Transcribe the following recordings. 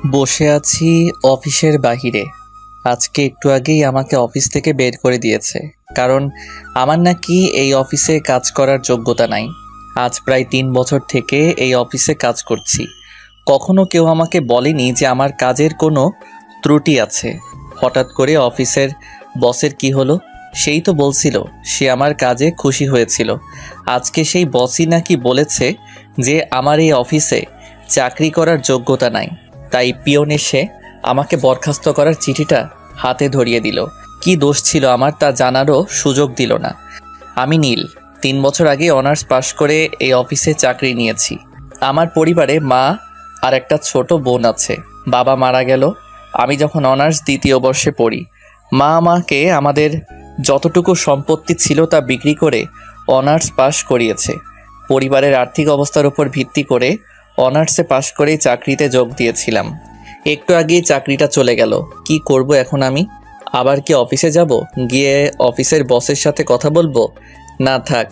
বসে আছি অফিসের বাহিরে। আজকে একটু আগেই আমাকে অফিস থেকে বের করে দিয়েছে, কারণ আমার নাকি এই অফিসে কাজ করার যোগ্যতা নাই। আজ প্রায় 3 বছর থেকে এই অফিসে কাজ করছি। কখনো কেউ আমাকে বলেনি যে আমার কাজের কোনো ত্রুটি আছে। হঠাৎ করে অফিসের বসের কি হলো, সেই তো বলছিল সে আমার কাজে খুশি হয়েছিল। আজকে সেই বসই নাকি বলেছে যে আমার এই অফিসে চাকরি করার যোগ্যতা নাই। তাই পিয়ন এসে আমাকে বরখাস্ত করার চিঠিটা হাতে ধরিয়ে দিল। কি দোষ ছিল আমার তা জানারও সুযোগ দিল না। আমি নীল, 3 বছর আগে অনার্স পাশ করে এই অফিসে চাকরি নিয়েছি। আমার পরিবারে মা আর একটা ছোট বোন আছে। বাবা মারা গেল আমি যখন অনার্স 2য় বর্ষে পড়ি। মা আমাকে আমাদের যতটুকু সম্পত্তি ছিল তা বিক্রি করে অনার্স পাশ করিয়েছে। পরিবারের আর্থিক অবস্থার উপর ভিত্তি করে অনার্সে পাশ করেই চাকরিতে যোগ দিয়েছিলাম। একটু আগেই চাকরিটা চলে গেল। কি করব এখন আমি? আবার কি অফিসে যাব, গিয়ে অফিসের বসের সাথে কথা বলবো? না থাক,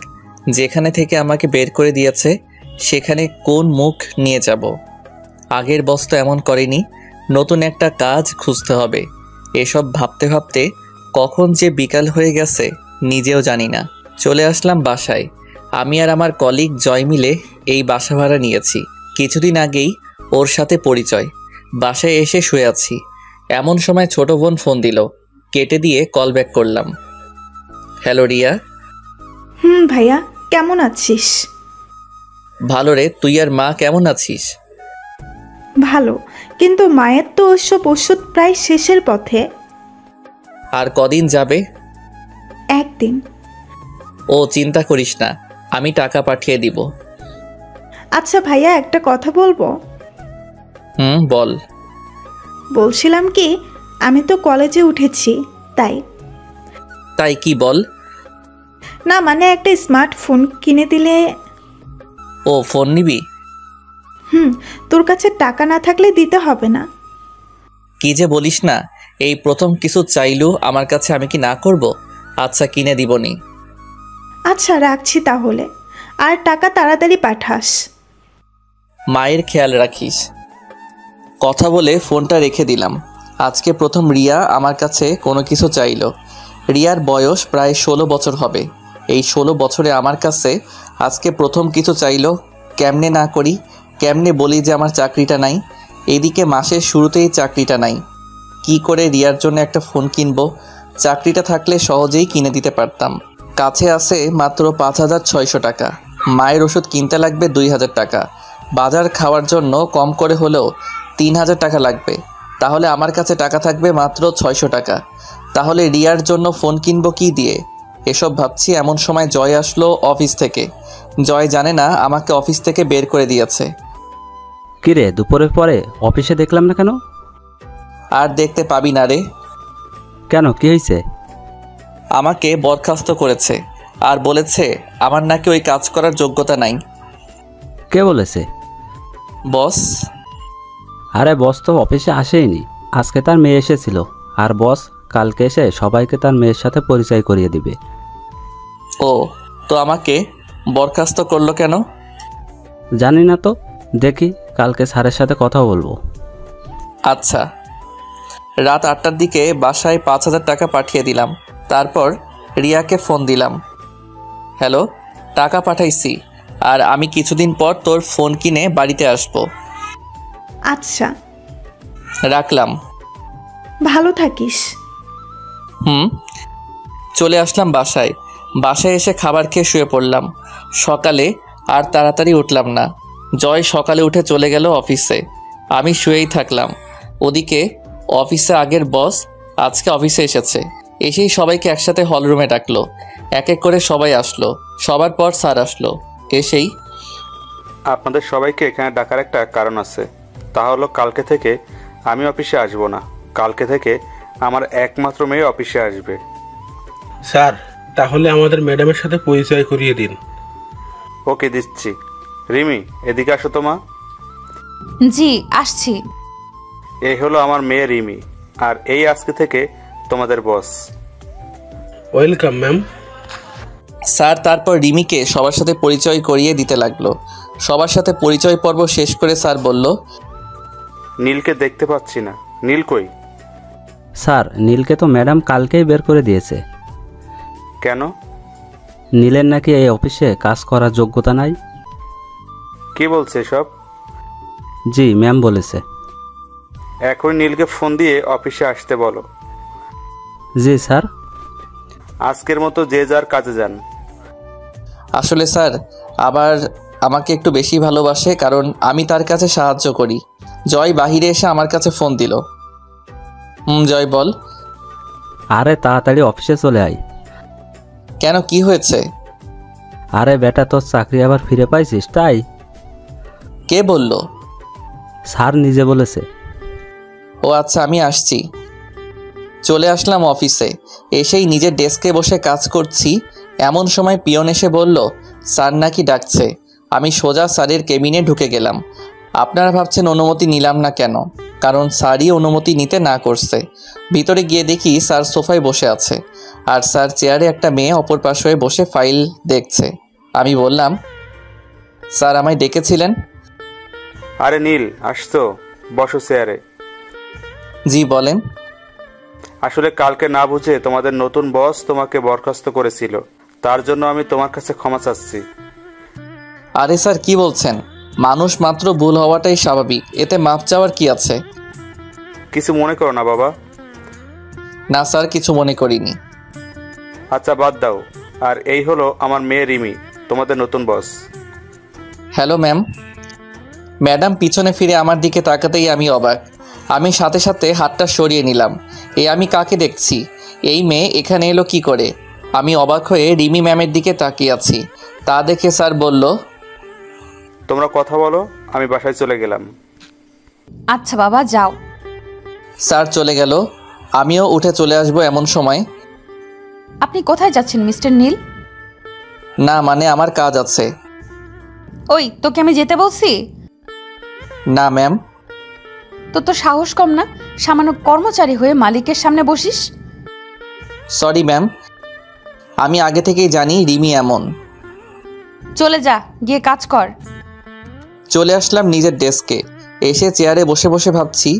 যেখানে থেকে আমাকে বের করে দিয়েছে সেখানে কোন মুখ নিয়ে যাব? আগের বস তো এমন করেনি। নতুন একটা কাজ খুঁজতে হবে। এসব ভাবতে ভাবতে কখন যে বিকাল হয়ে গেছে নিজেও জানি না। চলে আসলাম বাসায়। আমি আর আমার কলিগ জয় মিলে এই বাসা ভাড়া নিয়েছি। কিছুদিন আগেই ওর সাথে পরিচয়। বাসায় এসে শুয়ে আছি, এমন সময় ছোট বোন ফোন দিল। কেটে দিয়ে কল ব্যাক করলাম। হ্যালো রিয়া। ভাইয়া, কেমন আছিস? ভালো রে, তুই আর মা কেমন আছিস? ভালো, কিন্তু মায়ের তো ওসব ওষুধ প্রায় শেষের পথে। আর কদিন যাবে? একদিন। ও চিন্তা করিস না, আমি টাকা পাঠিয়ে দিব। আচ্ছা ভাইয়া, একটা কথা বলবো? বল। বলছিলাম কি, আমি তো কলেজে উঠেছি, তাই। তাই কি বল? না মানে একটা স্মার্টফোন কিনে দিলে। ও ফোন নিবি? তোর কাছে টাকা না থাকলে দিতে হবে না। কি যে বলিস না, এই প্রথম কিছু চাইলু আমার কাছে, আমি কি না করব? আচ্ছা কিনে দিবনি। আচ্ছা রাখছি তাহলে, আর টাকা তাড়াতাড়ি পাঠাস। মায়ের খেয়াল রাখিস। কথা বলে ফোনটা রেখে দিলাম। আজকে প্রথম রিয়া আমার কাছে কোনো কিছু চাইল। রিয়ার বয়স প্রায় 16 বছর হবে। এই 16 বছরে আমার কাছে আজকে প্রথম কিছু চাইল। কেমনে না করি, কেমনে বলি যে আমার চাকরিটা নাই? এদিকে মাসের শুরুতেই চাকরিটা নাই। কি করে রিয়ার জন্য একটা ফোন কিনবো? চাকরিটা থাকলে সহজেই কিনে দিতে পারতাম। কাছে আছে মাত্র 5,600 টাকা। মায়ের ওষুধ কিনতে লাগবে 2,000 টাকা। বাজার খাওয়ার জন্য কম করে হলেও 3,000 টাকা লাগবে। তাহলে আমার কাছে টাকা থাকবে মাত্র 600 টাকা। তাহলে রিয়ার জন্য ফোন কিনবো কি দিয়ে? এসব ভাবছি এমন সময় জয় আসলো অফিস থেকে। জয় জানে না আমাকে অফিস থেকে বের করে দিয়েছে। কিরে, দুপুরের পরে অফিসে দেখলাম না কেন? আর দেখতে পাবি না রে। কেন, কি হয়েছে? আমাকে বরখাস্ত করেছে আর বলেছে আমার নাকি ওই কাজ করার যোগ্যতা নাই। কে বলেছে? বস। আরে বস তো অফিসে আসেইনি, আজকে তার মেয়ে এসেছিল। আর বস কালকে এসে সবাইকে তার মেয়ের সাথে পরিচয় করিয়ে দিবে। ও, তো আমাকে বরখাস্ত করলো কেন? জানি না তো, দেখি কালকে স্যারের সাথে কথা বলবো। আচ্ছা। রাত 8টার দিকে বাসায় 5,000 টাকা পাঠিয়ে দিলাম। তারপর রিয়াকে ফোন দিলাম। হ্যালো, টাকা পাঠাইছি, আর আমি কিছুদিন পর তোর ফোন কিনে বাড়িতে আসবো। আচ্ছা, রাখলাম। ভালো থাকিস। চলে আসলাম বাসায়। বাসায় এসে খাবার খেয়ে শুয়ে পড়লাম। সকালে আর তাড়াতাড়ি উঠলাম না। জয় সকালে উঠে চলে গেল অফিসে। আমি শুয়েই থাকলাম। ওদিকে অফিসে আগের বস আজকে অফিসে এসেছে। এসেই সবাইকে একসাথে হলরুমে ডাকলো। এক এক করে সবাই আসলো। সবার পর স্যার আসলো। এসেই, আপনাদের সবাইকে এখানে ডাকার একটা কারণ আছে। তা হলো কালকে থেকে আমি অফিসে আসবো না। কালকে থেকে আমার একমাত্র মেয়ে অফিসে আসবে। স্যার, তাহলে আমাদের ম্যাডামের সাথে পরিচয় করিয়ে দিন। ওকে, দিচ্ছি। রিমি, এদিকে আসো তো মা। জি আসছি। এই হলো আমার মেয়ে রিমি, আর এই আজকে থেকে তোমাদের বস। Welcome ma'am. স্যার তারপর রিমিকে সবার সাথে পরিচয় করিয়ে দিতে লাগলো। সবার সাথে পরিচয় পর্ব শেষ করে স্যার বলল, নীলকে দেখতে পাচ্ছি না। নীল কই? স্যার, নীলকে তো ম্যাডাম কালকেই বের করে দিয়েছে। কেন? নীলের নাকি এই অফিসে কাজ করার যোগ্যতা নাই। কে বলছে সব? জি, ম্যাম বলেছে। এখন নীলকে ফোন দিয়ে অফিসে আসতে বলো। জি স্যার। আজকের মতো যে যার কাজে যান। আসলে স্যার আবার আমাকে একটু বেশি ভালোবাসে, কারণ আমি তার কাছে সাহায্য করি। জয় বাহিরে এসে আমার কাছে ফোন দিল। জয় বল। আরে তাড়াতাড়ি অফিসে চলে আয়। কেন, কি হয়েছে? আরে বেটা, তোর চাকরি আবার ফিরে পাইছিস তাই। কে বলল? স্যার নিজে বলেছে। ও আচ্ছা, আমি আসছি। চলে আসলাম অফিসে। এসেই নিজের ডেস্কে বসে কাজ করছি, এমন সময় পিয়ন এসে বলল স্যার নাকি ডাকছে। আমি সোজা স্যারের কেবিনে ঢুকে গেলাম। আপনারা ভাবছেন অনুমতি নিলাম না কেন? কারণ স্যারই অনুমতি নিতে না করছে। ভিতরে গিয়ে দেখি স্যার সোফায় বসে আছে, আর স্যার চেয়ারে একটা মেয়ে অপর পাশ হয়ে বসে ফাইল দেখছে। আমি বললাম, স্যার আমায় ডেকেছিলেন? আরে নীল, আসতো, বসো চেয়ারে। জি বলেন। আসলে কালকে না বুঝে তোমাদের নতুন বস তোমাকে বরখাস্ত করেছিল, তার জন্য আমি তোমার কাছে ক্ষমা চাচ্ছি। আরে স্যার কি বলছেন? মানুষ মাত্র ভুল হওয়াটাই স্বাভাবিক, এতে মাপ চাওয়ার কি আছে? কিছু মনে করো না বাবা। না স্যার, কিছু মনে করিনি। আচ্ছা বাদ দাও। আর এই হলো আমার মেয়ে রিমি, তোমাদের নতুন বস। Hello ma'am. ম্যাডাম পিছনে ফিরে আমার দিকে তাকাতেই আমি অবাক। আমি সাথে সাথে হাতটা সরিয়ে নিলাম। আমি কাকে দেখছি? এই মেয়ে এখানে এলো কি করে? আমি অবাক হয়ে রিমি ম্যামের দিকে তাকিয়ে আছি। তা দেখে স্যার বলল, তোমরা কথা বলো, আমি বাসায় চলে গেলাম। আচ্ছা বাবা, যাও। স্যার চলে গেল। আমিও উঠে চলে আসবো এমন সময়। আপনি কোথায় যাচ্ছেন মিস্টার নীল? না মানে আমার কাজ আছে। ওই, তোকে আমি যেতে বলছি? না ম্যাম। তো সাহস কম না? সামান্য কর্মচারী হয়ে মালিকের সামনে বসিস। সরি ম্যাম, আমি আগে থেকেই জানি রিমি এমন। চলে যা, গিয়ে কাজ কর। চলে আসলাম নিজের ডেস্কে। এসে চেয়ারে বসে বসে ভাবছি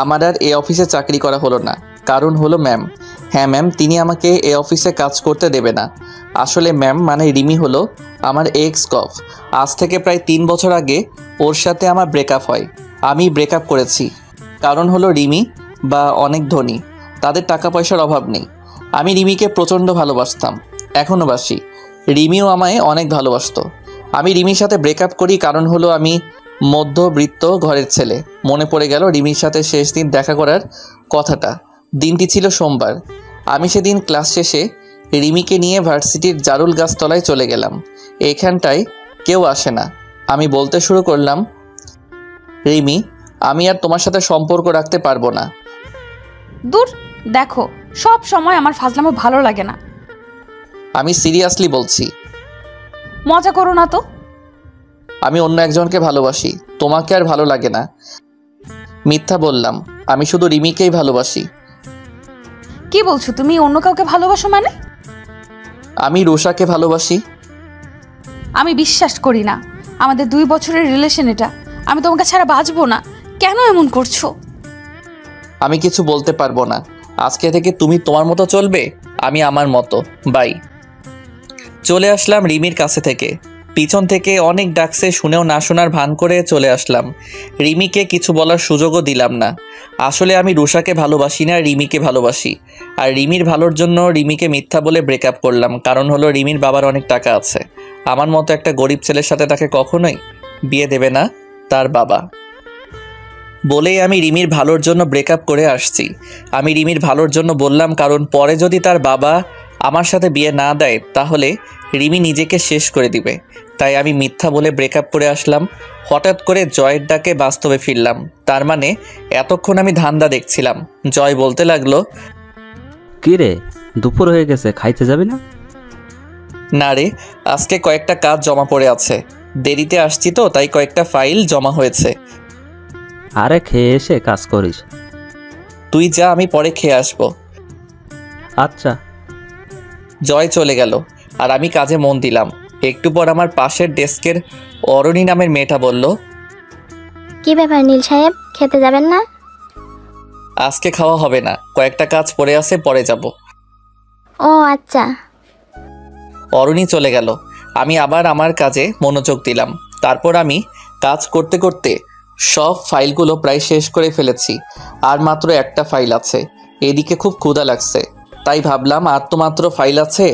আমার আর এ অফিসে চাকরি করা হলো না। কারণ হলো ম্যাম। হ্যাঁ ম্যাম, তিনি আমাকে এ অফিসে কাজ করতে দেবে না। আসলে ম্যাম মানে রিমি হলো আমার এক্স কফ। আজ থেকে প্রায় 3 বছর আগে ওর সাথে আমার ব্রেকআপ হয়। আমি ব্রেকআপ করেছি কারণ হলো রিমি বা অনেক ধনী, তাদের টাকা পয়সার অভাব নেই। আমি রিমিকে প্রচণ্ড ভালোবাসতাম, এখনও বাসি। রিমিও আমায় অনেক ভালোবাসতো। আমি রিমির সাথে ব্রেকআপ করি কারণ হলো আমি মধ্যবিত্ত ঘরের ছেলে। মনে পড়ে গেল রিমির সাথে শেষ দিন দেখা করার কথাটা। দিনটি ছিল সোমবার। আমি সেদিন ক্লাস শেষে রিমিকে নিয়ে ভার্সিটির জারুল গাছতলায় চলে গেলাম। এইখানটায় কেউ আসে না। আমি বলতে শুরু করলাম, রিমি, আমি আর তোমার সাথে সম্পর্ক রাখতে পারবো না। দূর, দেখো, সব সময় আমার ফাজলামো ভালো লাগে না। আমি সিরিয়াসলি বলছি। মজা করো না তো। আমি অন্য একজনকে ভালোবাসি, তোমাকে আর ভালো লাগে না। মিথ্যা বললাম, আমি শুধু রিমিকেই ভালোবাসি। কি বলছো তুমি? অন্য কাউকে ভালোবাসো মানে? আমি রুষাকে ভালোবাসি। আমি বিশ্বাস করি না। আমাদের 2 বছরের রিলেশন এটা। আমি তোমাকে ছাড়া বাঁচবো না। কেন এমন করছো? আমি কিছু বলতে পারবো না। আজকে থেকে তুমি তোমার মতো চলবে, আমি আমার মতো। বাই। চলে আসলাম রিমির কাছে থেকে। পিছন থেকে অনেক ডাকছে, শুনেও না শোনার ভান করে চলে আসলাম। রিমিকে কিছু বলার সুযোগও দিলাম না। আসলে আমি রুষাকে ভালোবাসি না, রিমিকে ভালোবাসি। আর রিমির ভালোর জন্য রিমিকে মিথ্যা বলে ব্রেকআপ করলাম। কারণ হলো রিমির বাবার অনেক টাকা আছে। আমার মতো একটা গরিব ছেলের সাথে তাকে কখনোই বিয়ে দেবে না তার বাবা। বলেই আমি রিমির ভালোর জন্য ব্রেকআপ করে আসছি। আমি রিমির ভালোর জন্য বললাম, কারণ পরে যদি তার বাবা আমার সাথে বিয়ে না দেয় তাহলে রিমি নিজেকে শেষ করে দিবে। তাই আমি মিথ্যা বলে ব্রেকআপ করে আসলাম। হঠাৎ করে জয়ের ডাকে বাস্তবে ফিরলাম। তার মানে এতক্ষণ আমি ধান্দা দেখছিলাম। জয় বলতে লাগলো, কি রে, দুপুর হয়ে গেছে, খাইতে যাবি না? না রে, আজকে কয়েকটা কাজ জমা পড়ে আছে। দেরিতে আসছি তো, তাই কয়েকটা ফাইল জমা হয়েছে। আরে খেয়ে এসে কাজ করিস। তুই যা, আমি পরে খেয়ে আসবো। আচ্ছা। জয় চলে গেল আর আমি কাজে মন দিলাম। একটু পর আমার পাশের ডেস্কের অরণি নামের মেয়েটা বলল, কি ব্যাপার নীল সাহেব, খেতে যাবেন না? আজকে খাওয়া হবে না, কয়েকটা কাজ পড়ে আছে, পরে যাব। ও আচ্ছা। অরুণী চলে গেল। আমি আবার আমার কাজে মনোযোগ দিলাম। তারপর আমি কাজ করতে করতে সব ফাইলগুলো প্রায় শেষ করে ফেলেছি। আর মাত্র একটা ফাইল আছে। এদিকে খুব ক্ষুধা লাগছে, তাই ভাবলাম আর তো মাত্র ফাইল আছে,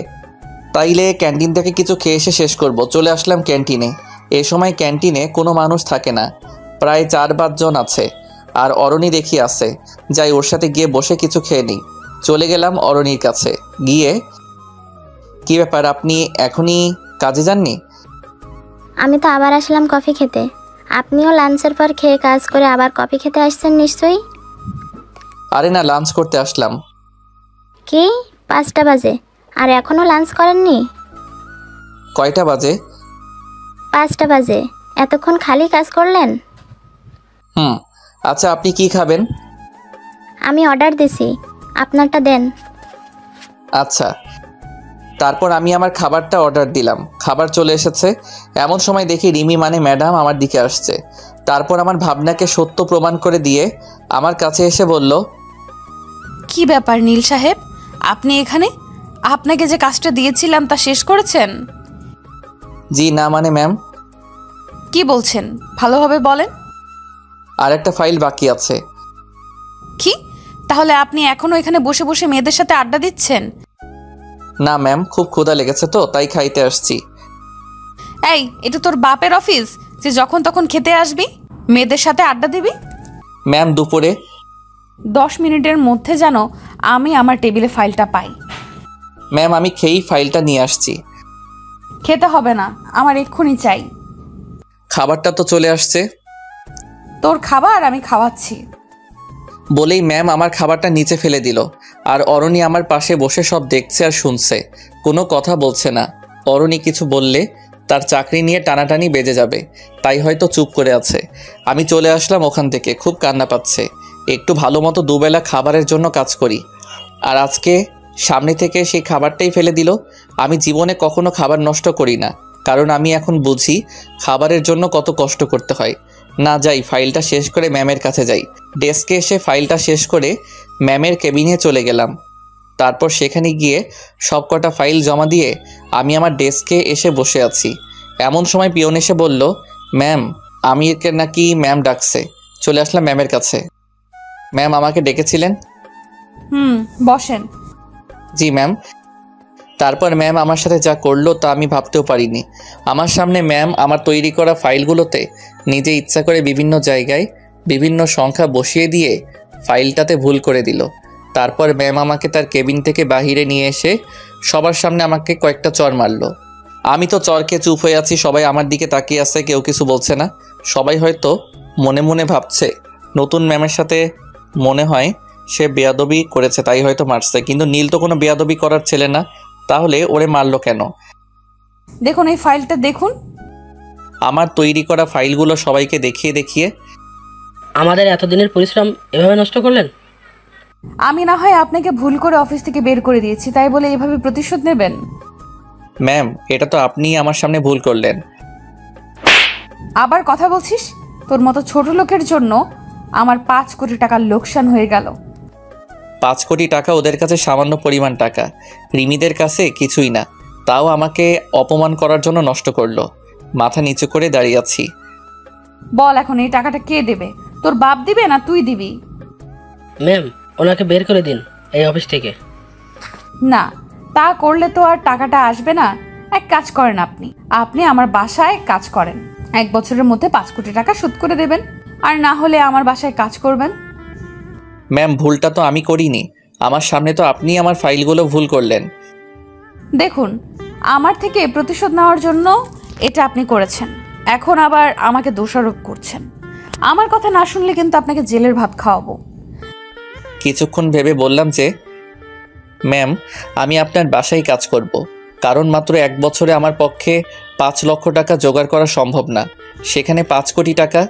তাইলে ক্যান্টিন থেকে কিছু খেয়ে এসে শেষ করব। চলে আসলাম ক্যান্টিনে। এ সময় ক্যান্টিনে কোনো মানুষ থাকে না, প্রায় 4-5 জন আছে। আর অরণি দেখি আছে, যাই ওর সাথে গিয়ে বসে কিছু খেয়ে নিই। চলে গেলাম অরণির কাছে। গিয়ে, কি ব্যাপার, আপনি এখনই কাজে যাননি? আমি তো আবার আসলাম কফি খেতে। আপনিও লাঞ্চের পর খেয়ে কাজ করে আবার কফি খেতে আসছেন নিশ্চয়ই? আরে না, লাঞ্চ করতে আসলাম। কি 5টা বাজে আর এখনো লাঞ্চ করেননি? কয়টা বাজে? 5টা বাজে, এতক্ষণ খালি কাজ করলেন? আচ্ছা, আপনি কি খাবেন? আমি অর্ডার দিছি, আপনারটা দেন। আচ্ছা। তারপর আমি আমার খাবারটা অর্ডার দিলাম। খাবার চলে এসেছে। এমন সময় দেখি রিমি মানে ম্যাডাম আমার দিকে আসছে। তারপর আমার ভাবনাকে সত্য প্রমাণ করে দিয়ে আমার কাছে এসে বলল, কি ব্যাপার নীল সাহেব, আপনি এখানে? আপনাকে যে কাজটা দিয়েছিলাম তা শেষ করেছেন? জি না মানে ম্যাম। কি বলছেন, ভালোভাবে বলেন। আর একটা ফাইল বাকি আছে। কি, তাহলে আপনি এখনো এখানে বসে বসে মেয়েদের সাথে আড্ডা দিচ্ছেন? না ম্যাম, খুব ক্ষুধা লেগেছে তো তাই খাইতে আসছি। এই, এটা তোর বাপের অফিস যে যখন তখন খেতে আসবি, মেয়েদের সাথে আড্ডা দিবি? ম্যাম দুপুরে 10 মিনিটের মধ্যে যেন আমি আমার টেবিলে ফাইলটা পাই। ম্যাম আমি খেয়েই ফাইলটা নিয়ে আসছি। খেতে হবে না, আমার এক্ষুনি চাই। খাবারটা তো চলে আসছে। তোর খাবার আমি খাওয়াচ্ছি। বলেই ম্যাম আমার খাবারটা নিচে ফেলে দিল। আর অরণি আমার পাশে বসে সব দেখছে আর শুনছে, কোনো কথা বলছে না। অরণি কিছু বললে তার চাকরি নিয়ে টানাটানি বেজে যাবে, তাই হয়তো চুপ করে আছে। আমি চলে আসলাম ওখান থেকে, খুব কান্না পাচ্ছে। একটু ভালো মতো দুবেলা খাবারের জন্য কাজ করি, আর আজকে সামনে থেকে সেই খাবারটাই ফেলে দিল। আমি জীবনে কখনো খাবার নষ্ট করি না, কারণ আমি এখন বুঝি খাবারের জন্য কত কষ্ট করতে হয়। না, যাই ফাইলটা শেষ করে ম্যামের কাছে যাই। ডেস্কে এসে ফাইলটা শেষ করে ম্যামের কেবিনে চলে গেলাম। তারপর সেখানে গিয়ে সব কটা ফাইল জমা দিয়ে আমি আমার ডেস্কে এসে বসে আছি। এমন সময় পিয়ন এসে বলল, ম্যাম আমিরকে নাকি ম্যাম ডাকছে। চলে আসলাম ম্যামের কাছে। ম্যাম আমাকে ডেকেছিলেন? বসেন। জি ম্যাম। তারপর ম্যাম আমার সাথে যা করলো তা আমি ভাবতেও পারিনি। আমার সামনে ম্যাম আমার তৈরি করা ফাইলগুলোতে নিজে ইচ্ছা করে বিভিন্ন জায়গায় বিভিন্ন সংখ্যা বসিয়ে দিয়ে ফাইলটাতে ভুল করে দিল। তারপর ম্যাম আমাকে তার কেবিন থেকে বাহিরে নিয়ে এসে সবার সামনে আমাকে কয়েকটা চর মারলো। আমি তো চরকে চুপ হয়ে আছি, সবাই আমার দিকে তাকিয়ে আছে, কেউ কিছু বলছে না। সবাই হয়তো মনে মনে ভাবছে নতুন ম্যামের সাথে মনে হয় সে বেয়াদবি করেছে তাই হয়তো মারছে, কিন্তু নীল তো কোনো বেয়াদবি করার ছেলে না, তাহলে ওরে মারলো কেন? দেখুন এই ফাইলটা দেখুন। আমার তৈরি করা ফাইলগুলো সবাইকে দেখিয়ে দেখিয়ে, আমাদের এতদিনের পরিশ্রম এভাবে নষ্ট করলেন? আমি না হয় আপনাকে ভুল করে অফিস থেকে বের করে দিয়েছি, তাই বলে এভাবে প্রতিশোধ নেবেন? ম্যাম এটা তো আপনিই আমার সামনে ভুল করলেন। আবার কথা বলছিস? তোর মতো ছোট লোকের জন্য আমার 5 কোটি টাকার লোকসান হয়ে গেল। 5 কোটি টাকা ওদের কাছে সামান্য পরিমাণ টাকা, রিমিদের কাছে কিছুই না। তাও আমাকে অপমান করার জন্য নষ্ট করলো। মাথা নিচু করে দাঁড়িয়ে আছি। বল এখন এই টাকাটা কে দেবে? তোর বাপ দিবে না তুই দিবি? ম্যাম ওনাকে বের করে দিন এই অফিস থেকে। না, তা করলে তো আর টাকাটা আসবে না। এক কাজ করেন, আপনি আমার বাসায় কাজ করেন। 1 বছরের মধ্যে 5 কোটি টাকা শোধ করে দেবেন, আর না হলে আমার বাসায় কাজ করবেন। ম্যাম ভুলটা তো আমি করিনি, আমার সামনে তো আপনি আমার ফাইলগুলো ভুল করলেন। দেখুন, আমার থেকে প্রতিশোধ নেওয়ার জন্য এটা আপনি করেছেন, এখন আবার আমাকে দোষারোপ করছেন। আমার কথা না শুনলে কিন্তু আপনাকে জেলের ভাত খাওয়াবো। কিছুক্ষণ ভেবে বললাম যে, ম্যাম আমি আপনার বাসায় কাজ করব, কারণ মাত্র 1 বছরে আমার পক্ষে 5 লক্ষ টাকা জোগাড় করা সম্ভব না, সেখানে 5 কোটি টাকা।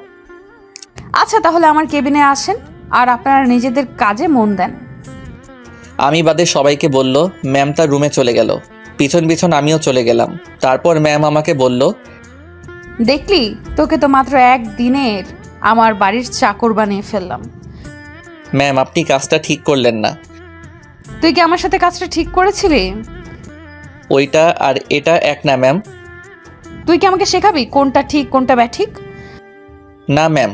আচ্ছা তাহলে আমার কেবিনে আসেন আর আপনারা নিজেদের কাজে মন দেন। আমি বাদে সবাইকে বলল। ম্যাম তার রুমে চলে গেল, পিছন পিছন আমিও চলে গেলাম। তারপর ম্যাম আমাকে বলল, দেখলি, তোকে তো মাত্র 1 দিনের আমার বাড়ির চাকর বানিয়ে ফেললাম। ম্যাম, আপনি কাজটা ঠিক করলেন না। তুই কি আমার সাথে কাজটা ঠিক করেছিলি? ওইটা আর এটা এক না ম্যাম। তুই কি আমাকে শেখাবি কোনটা ঠিক কোনটা ব্যাঠিক? না ম্যাম।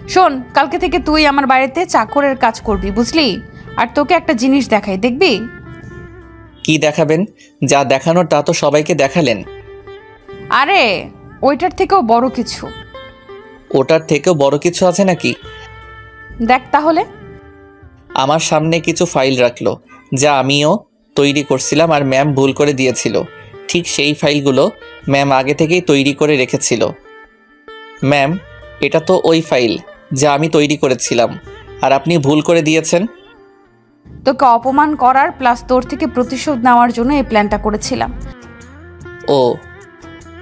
শোন, কালকে থেকে তুই আমার বাড়িতে চাকরের কাজ করবি, বুঝলি? আর তোকে একটা জিনিস দেখাই, দেখবি? কি দেখাবেন? যা দেখানোর তা তো সবাইকে দেখালেন। আরে ওইটার থেকেও বড় কিছু। ওটার থেকেও বড় কিছু আছে নাকি? দেখ তাহলে। আমার সামনে কিছু ফাইল রাখলো, যা আমিও তৈরি করছিলাম আর ম্যাম ভুল করে দিয়েছিল। ঠিক সেই ফাইলগুলো ম্যাম আগে থেকেই তৈরি করে রেখেছিল। ম্যাম, এটা তো ওই ফাইল যা আমি তৈরি করেছিলাম, আর আপনি ভুল করে দিয়েছেন। তোকে অপমান করার প্লাস তোর থেকে প্রতিশোধ নেওয়ার জন্য এই প্ল্যানটা করেছিলাম। ও,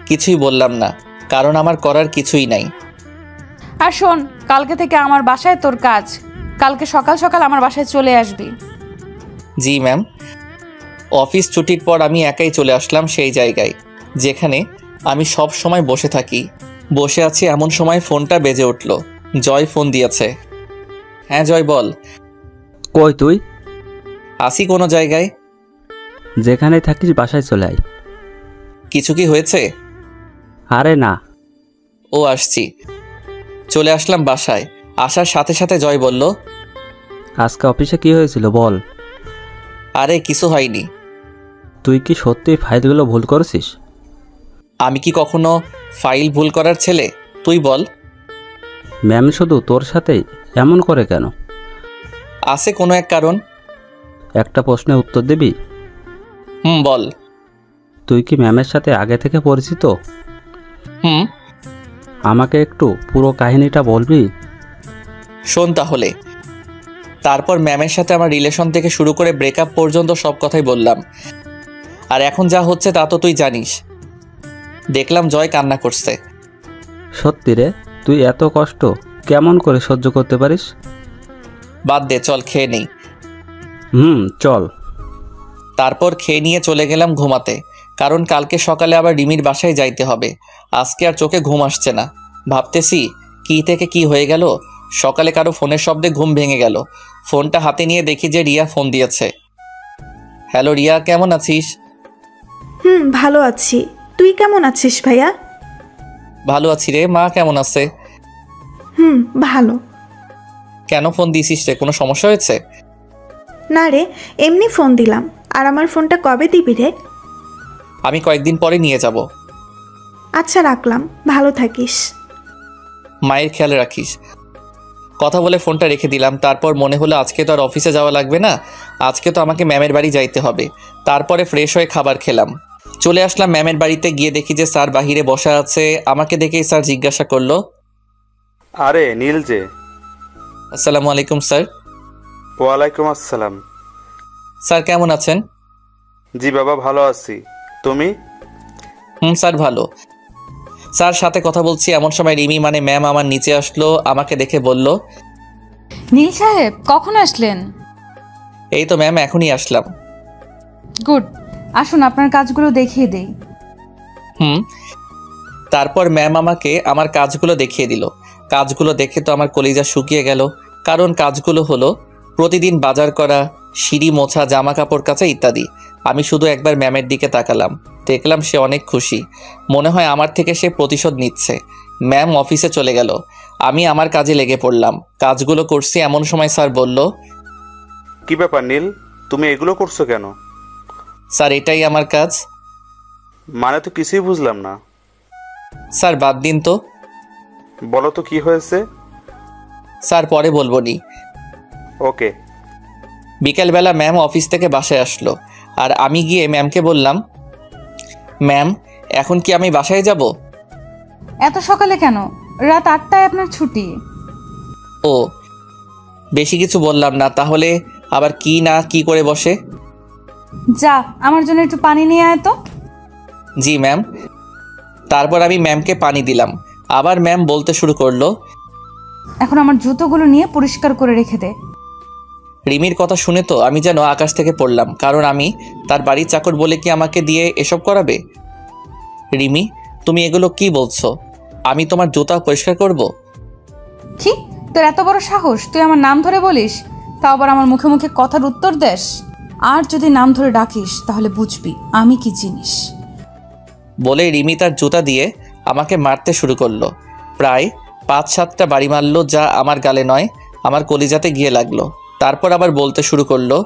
কিছুই বললাম না, কারণ আমার করার কিছুই নাই। আর শোন, কালকে থেকে আমার বাসায় তোর কাজ। কালকে সকাল সকাল আমার বাসায় চলে আসবি। জি ম্যাম। অফিস ছুটির পর আমি একাই চলে আসলাম সেই জায়গায় যেখানে আমি সব সময় বসে থাকি। বসে আছি এমন সময় ফোনটা বেজে উঠল। জয় ফোন দিয়েছে। হ্যাঁ জয়, বল। কই তুই? আসি কোনো জায়গায়। যেখানে থাকিস বাসায় চলে আয়। কিছু কি হয়েছে? আরে না। ও, আসছি। চলে আসলাম বাসায়। আসার সাথে সাথে জয় বলল, আজকে অফিসে কি হয়েছিল বল। আরে কিছু হয়নি। তুই কি সত্যি ফাইলগুলো ভুল করেছিস? আমি কি কখনো ফাইল ভুল করার ছেলে? তুই বল। ম্যাম শুধু তোর সাথেই এমন করে কেন? আছে কোনো এক কারণ। একটা প্রশ্নের উত্তর দিবি? বল। তুই কি ম্যামের সাথে আগে থেকে পরিচিত? হুম। আমাকে একটু পুরো কাহিনীটা বলবি? শোন তাহলে। তারপর ম্যামের সাথে আমার রিলেশন থেকে শুরু করে ব্রেকআপ পর্যন্ত সব কথাই বললাম। আর এখন যা হচ্ছে তা তো তুই জানিস। দেখলাম জয় কান্না করছে। সত্যি রে, তুই এত কষ্ট কেমন করে সহ্য করতে পারিস? বাদ দে, চল খেয়ে নেই। চল। তারপর খেয়ে নিয়ে চলে গেলাম ঘুমাতে, কারণ কালকে সকালে আবার রিমির বাসায় যাইতে হবে। আজকে আর চোখে ঘুম আসছে না। ভাবতেছি কি থেকে কি হয়ে গেল। সকালে কারো ফোনের শব্দে ঘুম ভেঙে গেল। ফোনটা হাতে নিয়ে দেখি যে রিয়া ফোন দিয়েছে। হ্যালো রিয়া, কেমন আছিস? ভালো আছি। তুই কেমন আছিস ভাইয়া? ভালো আছি রে। মা কেমন আছে? ভালো। কেন ফোন দিয়েছিস রে? কোনো সমস্যা হয়েছে? না রে, এমনি ফোন দিলাম। আর আমার ফোনটা কবে দিবি রে? আমি কয়েকদিন পরে নিয়ে যাব। আচ্ছা, রাখলাম। ভালো থাকিস। মায়ের খেয়াল রাখিস। কথা বলে ফোনটা রেখে দিলাম। তারপর মনে হলো আজকে তো আর অফিসে যাওয়া লাগবে না, আজকে তো আমাকে ম্যামের বাড়ি যাইতে হবে। তারপরে ফ্রেশ হয়ে খাবার খেলাম। চলে আসলাম ম্যামের বাড়িতে। গিয়ে দেখি যে স্যার বাহিরে বসা আছে। আমাকে দেখেই স্যার জিজ্ঞাসা করলো, আরে নীল যে। আসসালামু আলাইকুম স্যার। ওয়ালাইকুম আসসালাম। স্যার কেমন আছেন? জি বাবা, ভালো আছি। তুমি? স্যার ভালো। স্যার সাথে কথা বলছি এমন সময় রিমি মানে ম্যাম আমার নিচে আসলো। আমাকে দেখে বলল, নীল সাহেব কখন আসলেন? এই তো ম্যাম, এখনই আসলাম। গুড, আসুন আপনার কাজগুলো দেখিয়ে দেই। তারপর ম্যাম আমাকে আমার কাজগুলো দেখিয়ে দিল। কাজগুলো দেখে তো আমার কলিজা শুকিয়ে গেল। কারণ কাজগুলো হলো প্রতিদিন বাজার করা, সিঁড়ি মোছা, জামা কাপড় কাচা ইত্যাদি। আমি শুধু একবার ম্যামের দিকে তাকালাম। দেখলাম সে অনেক খুশি। মনে হয় আমার থেকে সে প্রতিশোধ নিচ্ছে। ম্যাম অফিসে চলে গেল। আমি আমার কাজে লেগে পড়লাম। কাজগুলো করছি এমন সময় স্যার বলল, কি ব্যাপার নীল, তুমি এগুলো করছো কেন? স্যার এটাই আমার কাজ। মানে তো কিছুই বুঝলাম না। স্যার বাদ দিন তো। বলো তো কি হয়েছে। স্যার পরে বলবো নি। ওকে। বিকেলবেলা ম্যাম অফিস থেকে বাসায় আসলো। আর আমি গিয়ে ম্যামকে বললাম, ম্যাম এখন কি আমি বাসায় যাব? এত সকালে কেন? রাত 8টায় আপনার ছুটি। ও, বেশি কিছু বললাম না। তাহলে আবার কি না কি করে বসে। যা, আমার জন্য একটু পানি নিয়ে আয় তো। জি ম্যাম। তারপর আমি ম্যামকে পানি দিলাম। আবার ম্যাম বলতে শুরু করলো, এখন আমার জুতোগুলো নিয়ে পরিষ্কার করে রেখে দে। রিমির কথা শুনে তো আমি যেন আকাশ থেকে পড়লাম। কারণ আমি তার বাড়ির চাকর বলে কি আমাকে দিয়ে এসব করাবে? রিমি, তুমি এগুলো কি বলছো? আমি তোমার জুতা পরিষ্কার করব? কি তোর এত বড় সাহস, তুই আমার নাম ধরে বলিস, তাও আবার আমার মুখে মুখে কথার উত্তর দেস? আর যদি নাম ধরে ডাকিস তাহলে বুঝবি আমি কি জিনিস। বলে রিমি তার জুতা দিয়ে আমাকে মারতে শুরু করলো। প্রায় 5-7টা বাড়ি মারলো, যা আমার গালে নয় আমার কলিজাতে গিয়ে লাগলো। তারপর আবার বলতে শুরু করলো,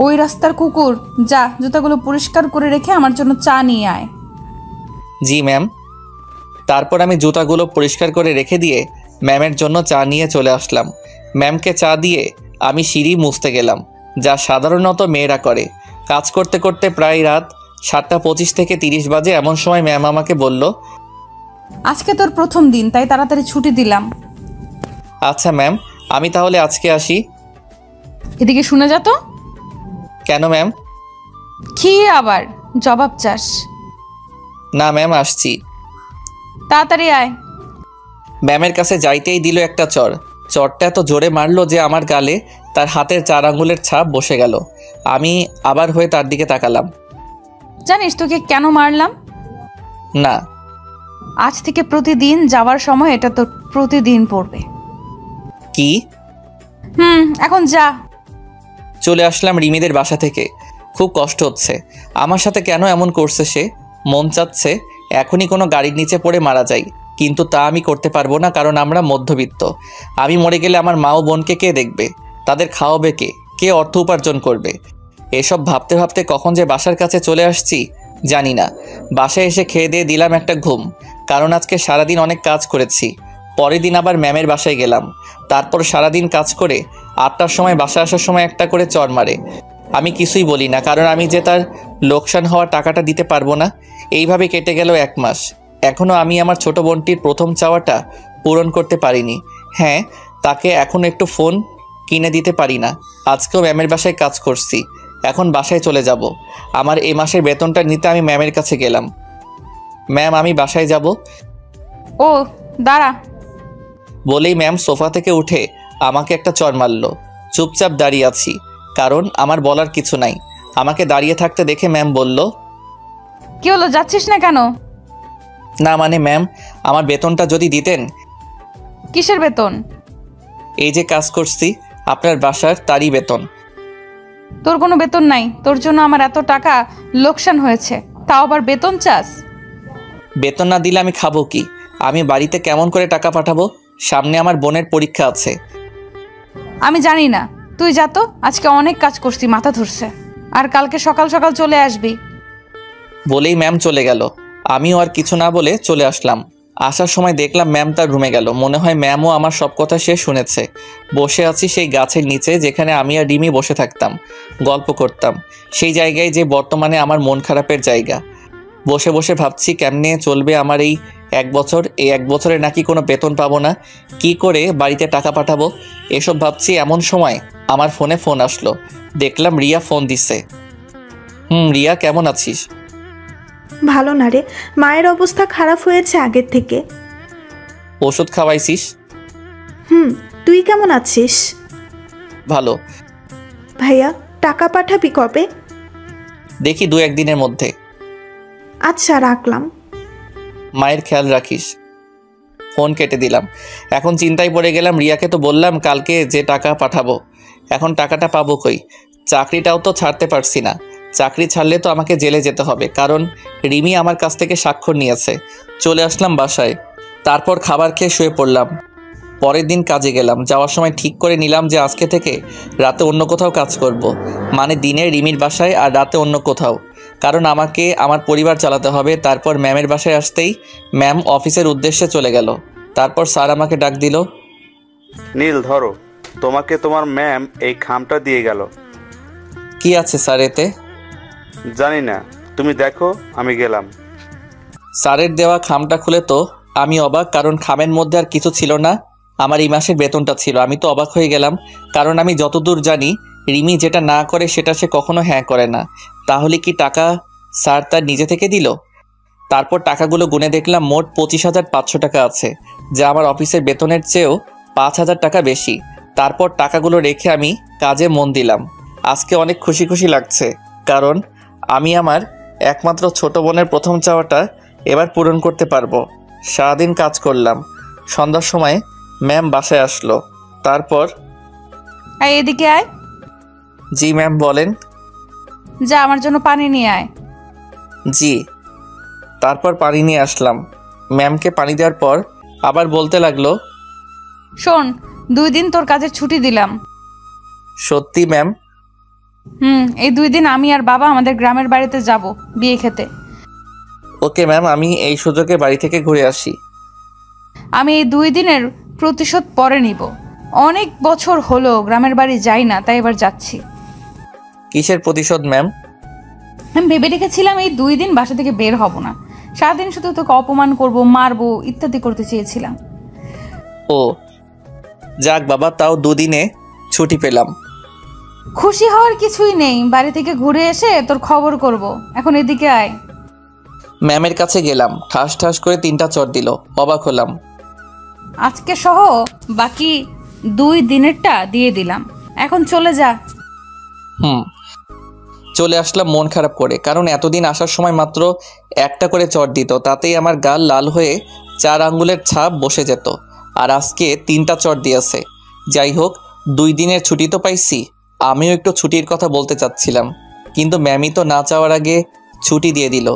ওই রাস্তার কুকুর, যা জুতাগুলো পরিষ্কার করে রেখে আমার জন্য চা নিয়ে আয়। জি ম্যাম। তারপর আমি জুতাগুলো পরিষ্কার করে রেখে দিয়ে ম্যামের জন্য চা নিয়ে চলে আসলাম। ম্যামকে চা দিয়ে আমি সিঁড়ি মুছতে গেলাম, যা সাধারণত মেয়েরা করে। কাজ করতে করতে প্রায় রাত 7:25 থেকে 30 বাজে। এমন সময় ম্যাম আমাকে বলল, আজকে তোর প্রথম দিন, তাই তাড়াতাড়ি ছুটি দিলাম। আচ্ছা ম্যাম, আমি তাহলে আজকে আসি। এদিকে শুনে যা তো। কেন ম্যাম? কি আবার জবাব চাস? না ম্যাম, আসছি। তাড়াতাড়ি আয়। ম্যামের কাছে যাইতেই দিল একটা চর। চরটা এত জোরে মারলো যে আমার গালে তার হাতের 4 আঙুলের ছাপ বসে গেল। আমি আবার হয়ে তার দিকে তাকালাম। জানিস তোকে কেন মারলাম? না। আজ থেকে প্রতিদিন যাওয়ার সময় এটা তোর প্রতিদিন পড়বে। কি? এখন যা। চলে আসলাম রিমিদের বাসা থেকে। খুব কষ্ট হচ্ছে। আমার সাথে কেন এমন করছে সে? মন চাচ্ছে এখনই কোনো গাড়ির নিচে পড়ে মারা যাই, কিন্তু তা আমি করতে পারবো না, কারণ আমরা মধ্যবিত্ত। আমি মরে গেলে আমার মা ও বোনকে কে দেখবে? তাদের খাওয়াবে কে? কে অর্থ উপার্জন করবে? এসব ভাবতে ভাবতে কখন যে বাসার কাছে চলে আসছি জানি না। বাসায় এসে খেয়ে দিয়ে দিলাম একটা ঘুম, কারণ আজকে সারাদিন অনেক কাজ করেছি। পরের দিন আবার ম্যামের বাসায় গেলাম। তারপর সারাদিন কাজ করে 8টার সময় বাসায় আসার সময় একটা করে চর মারে। আমি কিছুই বলি না, কারণ আমি যে তার লোকসান হওয়া টাকাটা দিতে পারবো না। এইভাবে কেটে গেল 1 মাস। এখনও আমি আমার ছোট বোনটির প্রথম চাওয়াটা পূরণ করতে পারিনি। হ্যাঁ, তাকে এখন একটু ফোন কিনে দিতে পারি না। আজকেও ম্যামের বাসায় কাজ করছি, এখন বাসায় চলে যাব। আমার এই মাসের বেতনটা নিতে আমি ম্যামের কাছে গেলাম। ম্যাম, আমি বাসায় যাব। ও দাঁড়া। বলেই ম্যাম সোফা থেকে উঠে আমাকে একটা চর মারল। চুপচাপ দাঁড়িয়ে আছি, কারণ আমার বলার কিছু নাই। আমাকে দাঁড়িয়ে থাকতে দেখে ম্যাম বলল, কি হলো, যাচ্ছিস না কেন? না মানে ম্যাম, আমার বেতনটা যদি দিতেন। কিসের বেতন? এই যে কাজ করছি আপনার বাসার, তারই বেতন। তোর কোনো বেতন নাই, তোর জন্য আমার এত টাকা লোকসান হয়েছে, তাও আবার বেতন চাস? বেতন না দিলে আমি খাবো কি? আমি বাড়িতে কেমন করে টাকা পাঠাবো? সামনে আমার বোনের পরীক্ষা আছে। আমি জানি না, তুই যা তো। আজকে অনেক কাজ করছি, মাথা ধরছে। আর কালকে সকাল সকাল চলে আসবি। বলেই ম্যাম চলে গেল। আমিও আর কিছু না বলে চলে আসলাম। আসার সময় দেখলাম ম্যাম তার রুমে গেল। মনে হয় ম্যামও আমার সব কথা সে শুনেছে। বসে আছি সেই গাছের নিচে, যেখানে আমি আর রিমি বসে থাকতাম, গল্প করতাম। সেই জায়গায় যে বর্তমানে আমার মন খারাপের জায়গা। বসে বসে ভাবছি কেমনে চলবে আমার এই 1 বছর। এই 1 বছরে নাকি কোনো বেতন পাবো না, কি করে বাড়িতে টাকা পাঠাবো এসব ভাবছি। এমন সময় আমার ফোনে ফোন আসলো। দেখলাম রিয়া ফোন দিচ্ছে। রিয়া, কেমন আছিস? ভালো না রে, মায়ের অবস্থা খারাপ হয়েছে আগের থেকে। ওষুধ খাওয়াইছিস? তুই কেমন আছিস? ভালো। ভাইয়া, টাকা পাঠাবি কবে? দেখি 2-1 দিনের মধ্যে। আচ্ছা, রাখলাম। মায়ের খেয়াল রাখিস। ফোন কেটে দিলাম। এখন চিন্তায় পড়ে গেলাম। রিয়াকে তো বললাম কালকে যে টাকা পাঠাবো, এখন টাকাটা পাবো কই? চাকরিটাও তো ছাড়তে পারছি না। চাকরি ছাড়লে তো আমাকে জেলে যেতে হবে, কারণ রিমি আমার কাছ থেকে স্বাক্ষর নিয়েছে। চলে আসলাম বাসায়। তারপর খাবার খেয়ে শুয়ে পড়লাম। পরের দিন কাজে গেলাম। যাওয়ার সময় ঠিক করে নিলাম যে আজকে থেকে রাতে অন্য কোথাও কাজ করব। মানে দিনে রিমির বাসায় আর রাতে অন্য কোথাও, কারণ আমাকে আমার পরিবার চালাতে হবে। তারপর ম্যামের বাসায় আসতেই ম্যাম অফিসের উদ্দেশ্যে চলে গেল। তারপর স্যার আমাকে ডাক দিল। নীল, ধরো, তোমাকে তোমার ম্যাম এই খামটা দিয়ে গেল। কি আছে স্যার এতে? জানি না, তুমি দেখো, আমি গেলাম। স্যারের দেওয়া খামটা খুলে তো আমি অবাক, কারণ খামের মধ্যে আর কিছু ছিল না, আমার এই মাসের বেতনটা ছিল। আমি তো অবাক হয়ে গেলাম, কারণ আমি যতদূর জানি রিমি যেটা না করে সেটা সে কখনো হ্যাঁ করে না। তাহলে কি টাকা স্যার তার নিজে থেকে দিল? তারপর টাকাগুলো গুনে দেখলাম মোট 25,500 টাকা আছে, যা আমার অফিসের বেতনের চেয়েও 5,000 টাকা বেশি। তারপর টাকাগুলো রেখে আমি কাজে মন দিলাম। আজকে অনেক খুশি খুশি লাগছে, কারণ আমি আমার একমাত্র ছোট বোনের প্রথম চাওয়াটা এবার পূরণ করতে পারবো। সারাদিন কাজ করলাম। সন্ধ্যার সময় ম্যাম বাসায় আসলো। তারপর এই এদিকে আয়। জি ম্যাম বলেন। যা আমার জন্য পানি নিয়ে আয়। জি। তারপর পানি নিয়ে আসলাম। ম্যামকে পানি দেওয়ার পর আবার বলতে লাগলো, শোন, 2 দিন তোর কাজের ছুটি দিলাম। সত্যি ম্যাম? এই 2 দিন আমি আর বাবা আমাদের গ্রামের বাড়িতে যাব বিয়ে খেতে। ওকে ম্যাম, আমি এই সুযোগে বাড়ি থেকে ঘুরে আসি। আমি এই 2 দিনের প্রতিশোধ পরে নিব। অনেক বছর হলো গ্রামের বাড়ি যাই না, তাই এবার যাচ্ছি। কিসের প্রতিশোধ ম্যাম? আমি ভেবে রেখেছিলাম এই 2 দিন বাসা থেকে বের হব না, সারাদিন শুধু তোকে অপমান করব, মারবো ইত্যাদি করতে চেয়েছিলাম। ও যাক বাবা, তাও 2 দিনে ছুটি পেলাম। খুশি হওয়ার কিছুই নেই, বাড়ি থেকে ঘুরে এসে তোর খবর করব। এখন এদিকে আয়। ম্যামের কাছে গেলাম, ঠাস ঠাস করে 3টা চড় দিল। অবাক হলাম। আজকে সহ বাকি 2 দিনেরটা দিয়ে দিলাম, এখন চলে যা। চলে আসলাম মন খারাপ করে, কারণ এতদিন আসার সময় মাত্র একটা করে চড় দিত, তাতেই আমার গাল লাল হয়ে 4 আঙ্গুলের ছাপ বসে যেত। আর আজকে 3টা চড় দিয়েছে। যাই হোক, 2 দিনের ছুটি তো পাইছি। আমিও একটু ছুটির কথা বলতে চাচ্ছিলাম, কিন্তু ম্যামই তো না চাওয়ার আগে ছুটি দিয়ে দিল।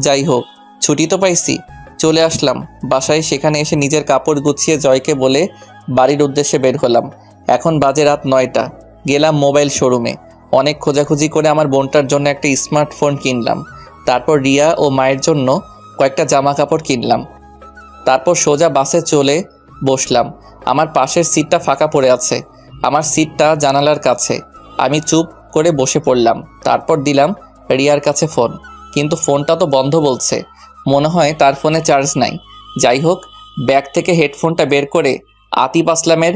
যাই হোক, ছুটি তো পাইছি। চলে আসলাম বাসায়। সেখানে এসে নিজের কাপড় গুছিয়ে জয়কে বলে বাড়ির উদ্দেশ্যে বের হলাম। এখন বাজে রাত 9টা। গেলাম মোবাইল শোরুমে। অনেক খোঁজাখুঁজি করে আমার বোনটার জন্য একটা স্মার্টফোন কিনলাম। তারপর রিয়া ও মায়ের জন্য কয়েকটা জামা কাপড় কিনলাম। তারপর সোজা বাসে চলে বসলাম। আমার পাশের সিটটা ফাঁকা পড়ে আছে। আমার সিটটা জানালার কাছে। আমি চুপ করে বসে পড়লাম। তারপর দিলাম রিয়ার কাছে ফোন, কিন্তু ফোনটা তো বন্ধ বলছে। মনে হয় তার ফোনে চার্জ নাই। যাই হোক, ব্যাগ থেকে হেডফোনটা বের করে আতিফ আসলামের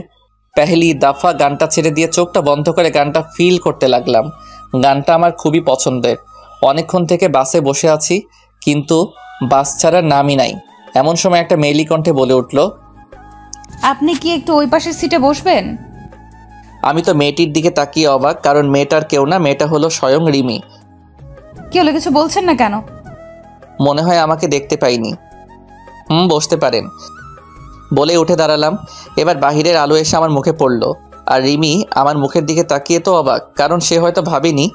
পেহলি দাফা গানটা ছেড়ে দিয়ে চোখটা বন্ধ করে গানটা ফিল করতে লাগলাম। গানটা আমার খুবই পছন্দের। অনেকক্ষণ থেকে বাসে বসে আছি, কিন্তু বাস ছাড়ার নামই নাই। এমন সময় একটা মেয়েলি কণ্ঠে বলে উঠল, আপনি কি একটু ওই পাশের সিটে বসবেন? আমি তো মেয়েটির দিকে তাকিয়ে অবাক, কারণ মেয়েটার কেউ না, মেয়েটা হলো স্বয়ং রিমি। কি হলো, কিছু বলছেন না কেন? মনে হয় আমাকে দেখতে পাইনি। বসতে পারেন বলে উঠে দাঁড়ালাম। এবার বাহিরের আলো এসে আমার মুখে পড়ল, আর রিমি আমার মুখের দিকে তাকিয়ে তো অবাক, কারণ সে হয়তো ভাবেনি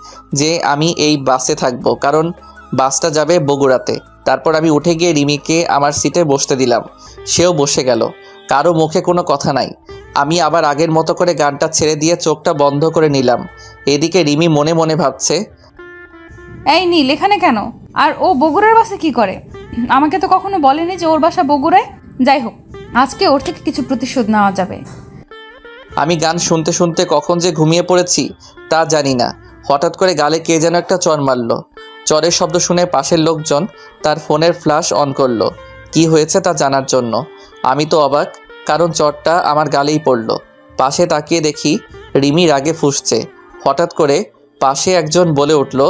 যে আমি এই বাসে থাকবো, কারণ বাসটা যাবে বগুড়াতে। তারপর আমি উঠে গিয়ে রিমিকে আমার সিটে বসতে দিলাম। সেও বসে গেল। কারো মুখে কোনো কথা নাই। আমি আবার আগের মতো করে গানটা ছেড়ে দিয়ে চোখটা বন্ধ করে নিলাম। এদিকে রিমি মনে মনে ভাবছে, এই নীল এখানে কেন? আর ও বগুড়ার বাসে কি করে? আমাকে তো কখনো বলেনি যে ওর বাসা বগুড়ায়। যাই হোক, আজকে ওর থেকে কিছু প্রতিশোধ নেওয়া যাবে। আমি গান শুনতে শুনতে কখন যে ঘুমিয়ে পড়েছি তা জানি না। হঠাৎ করে গালে কে যেন একটা চর মারল। চরের শব্দ শুনে পাশের লোকজন তার ফোনের ফ্ল্যাশ অন করলো কি হয়েছে তা জানার জন্য। আমি তো অবাক, কারণ চরটা আমার গালেই পড়ল। পাশে তাকিয়ে দেখি রিমি রাগে ফুঁসছে। হঠাৎ করে পাশে একজন বলে উঠল,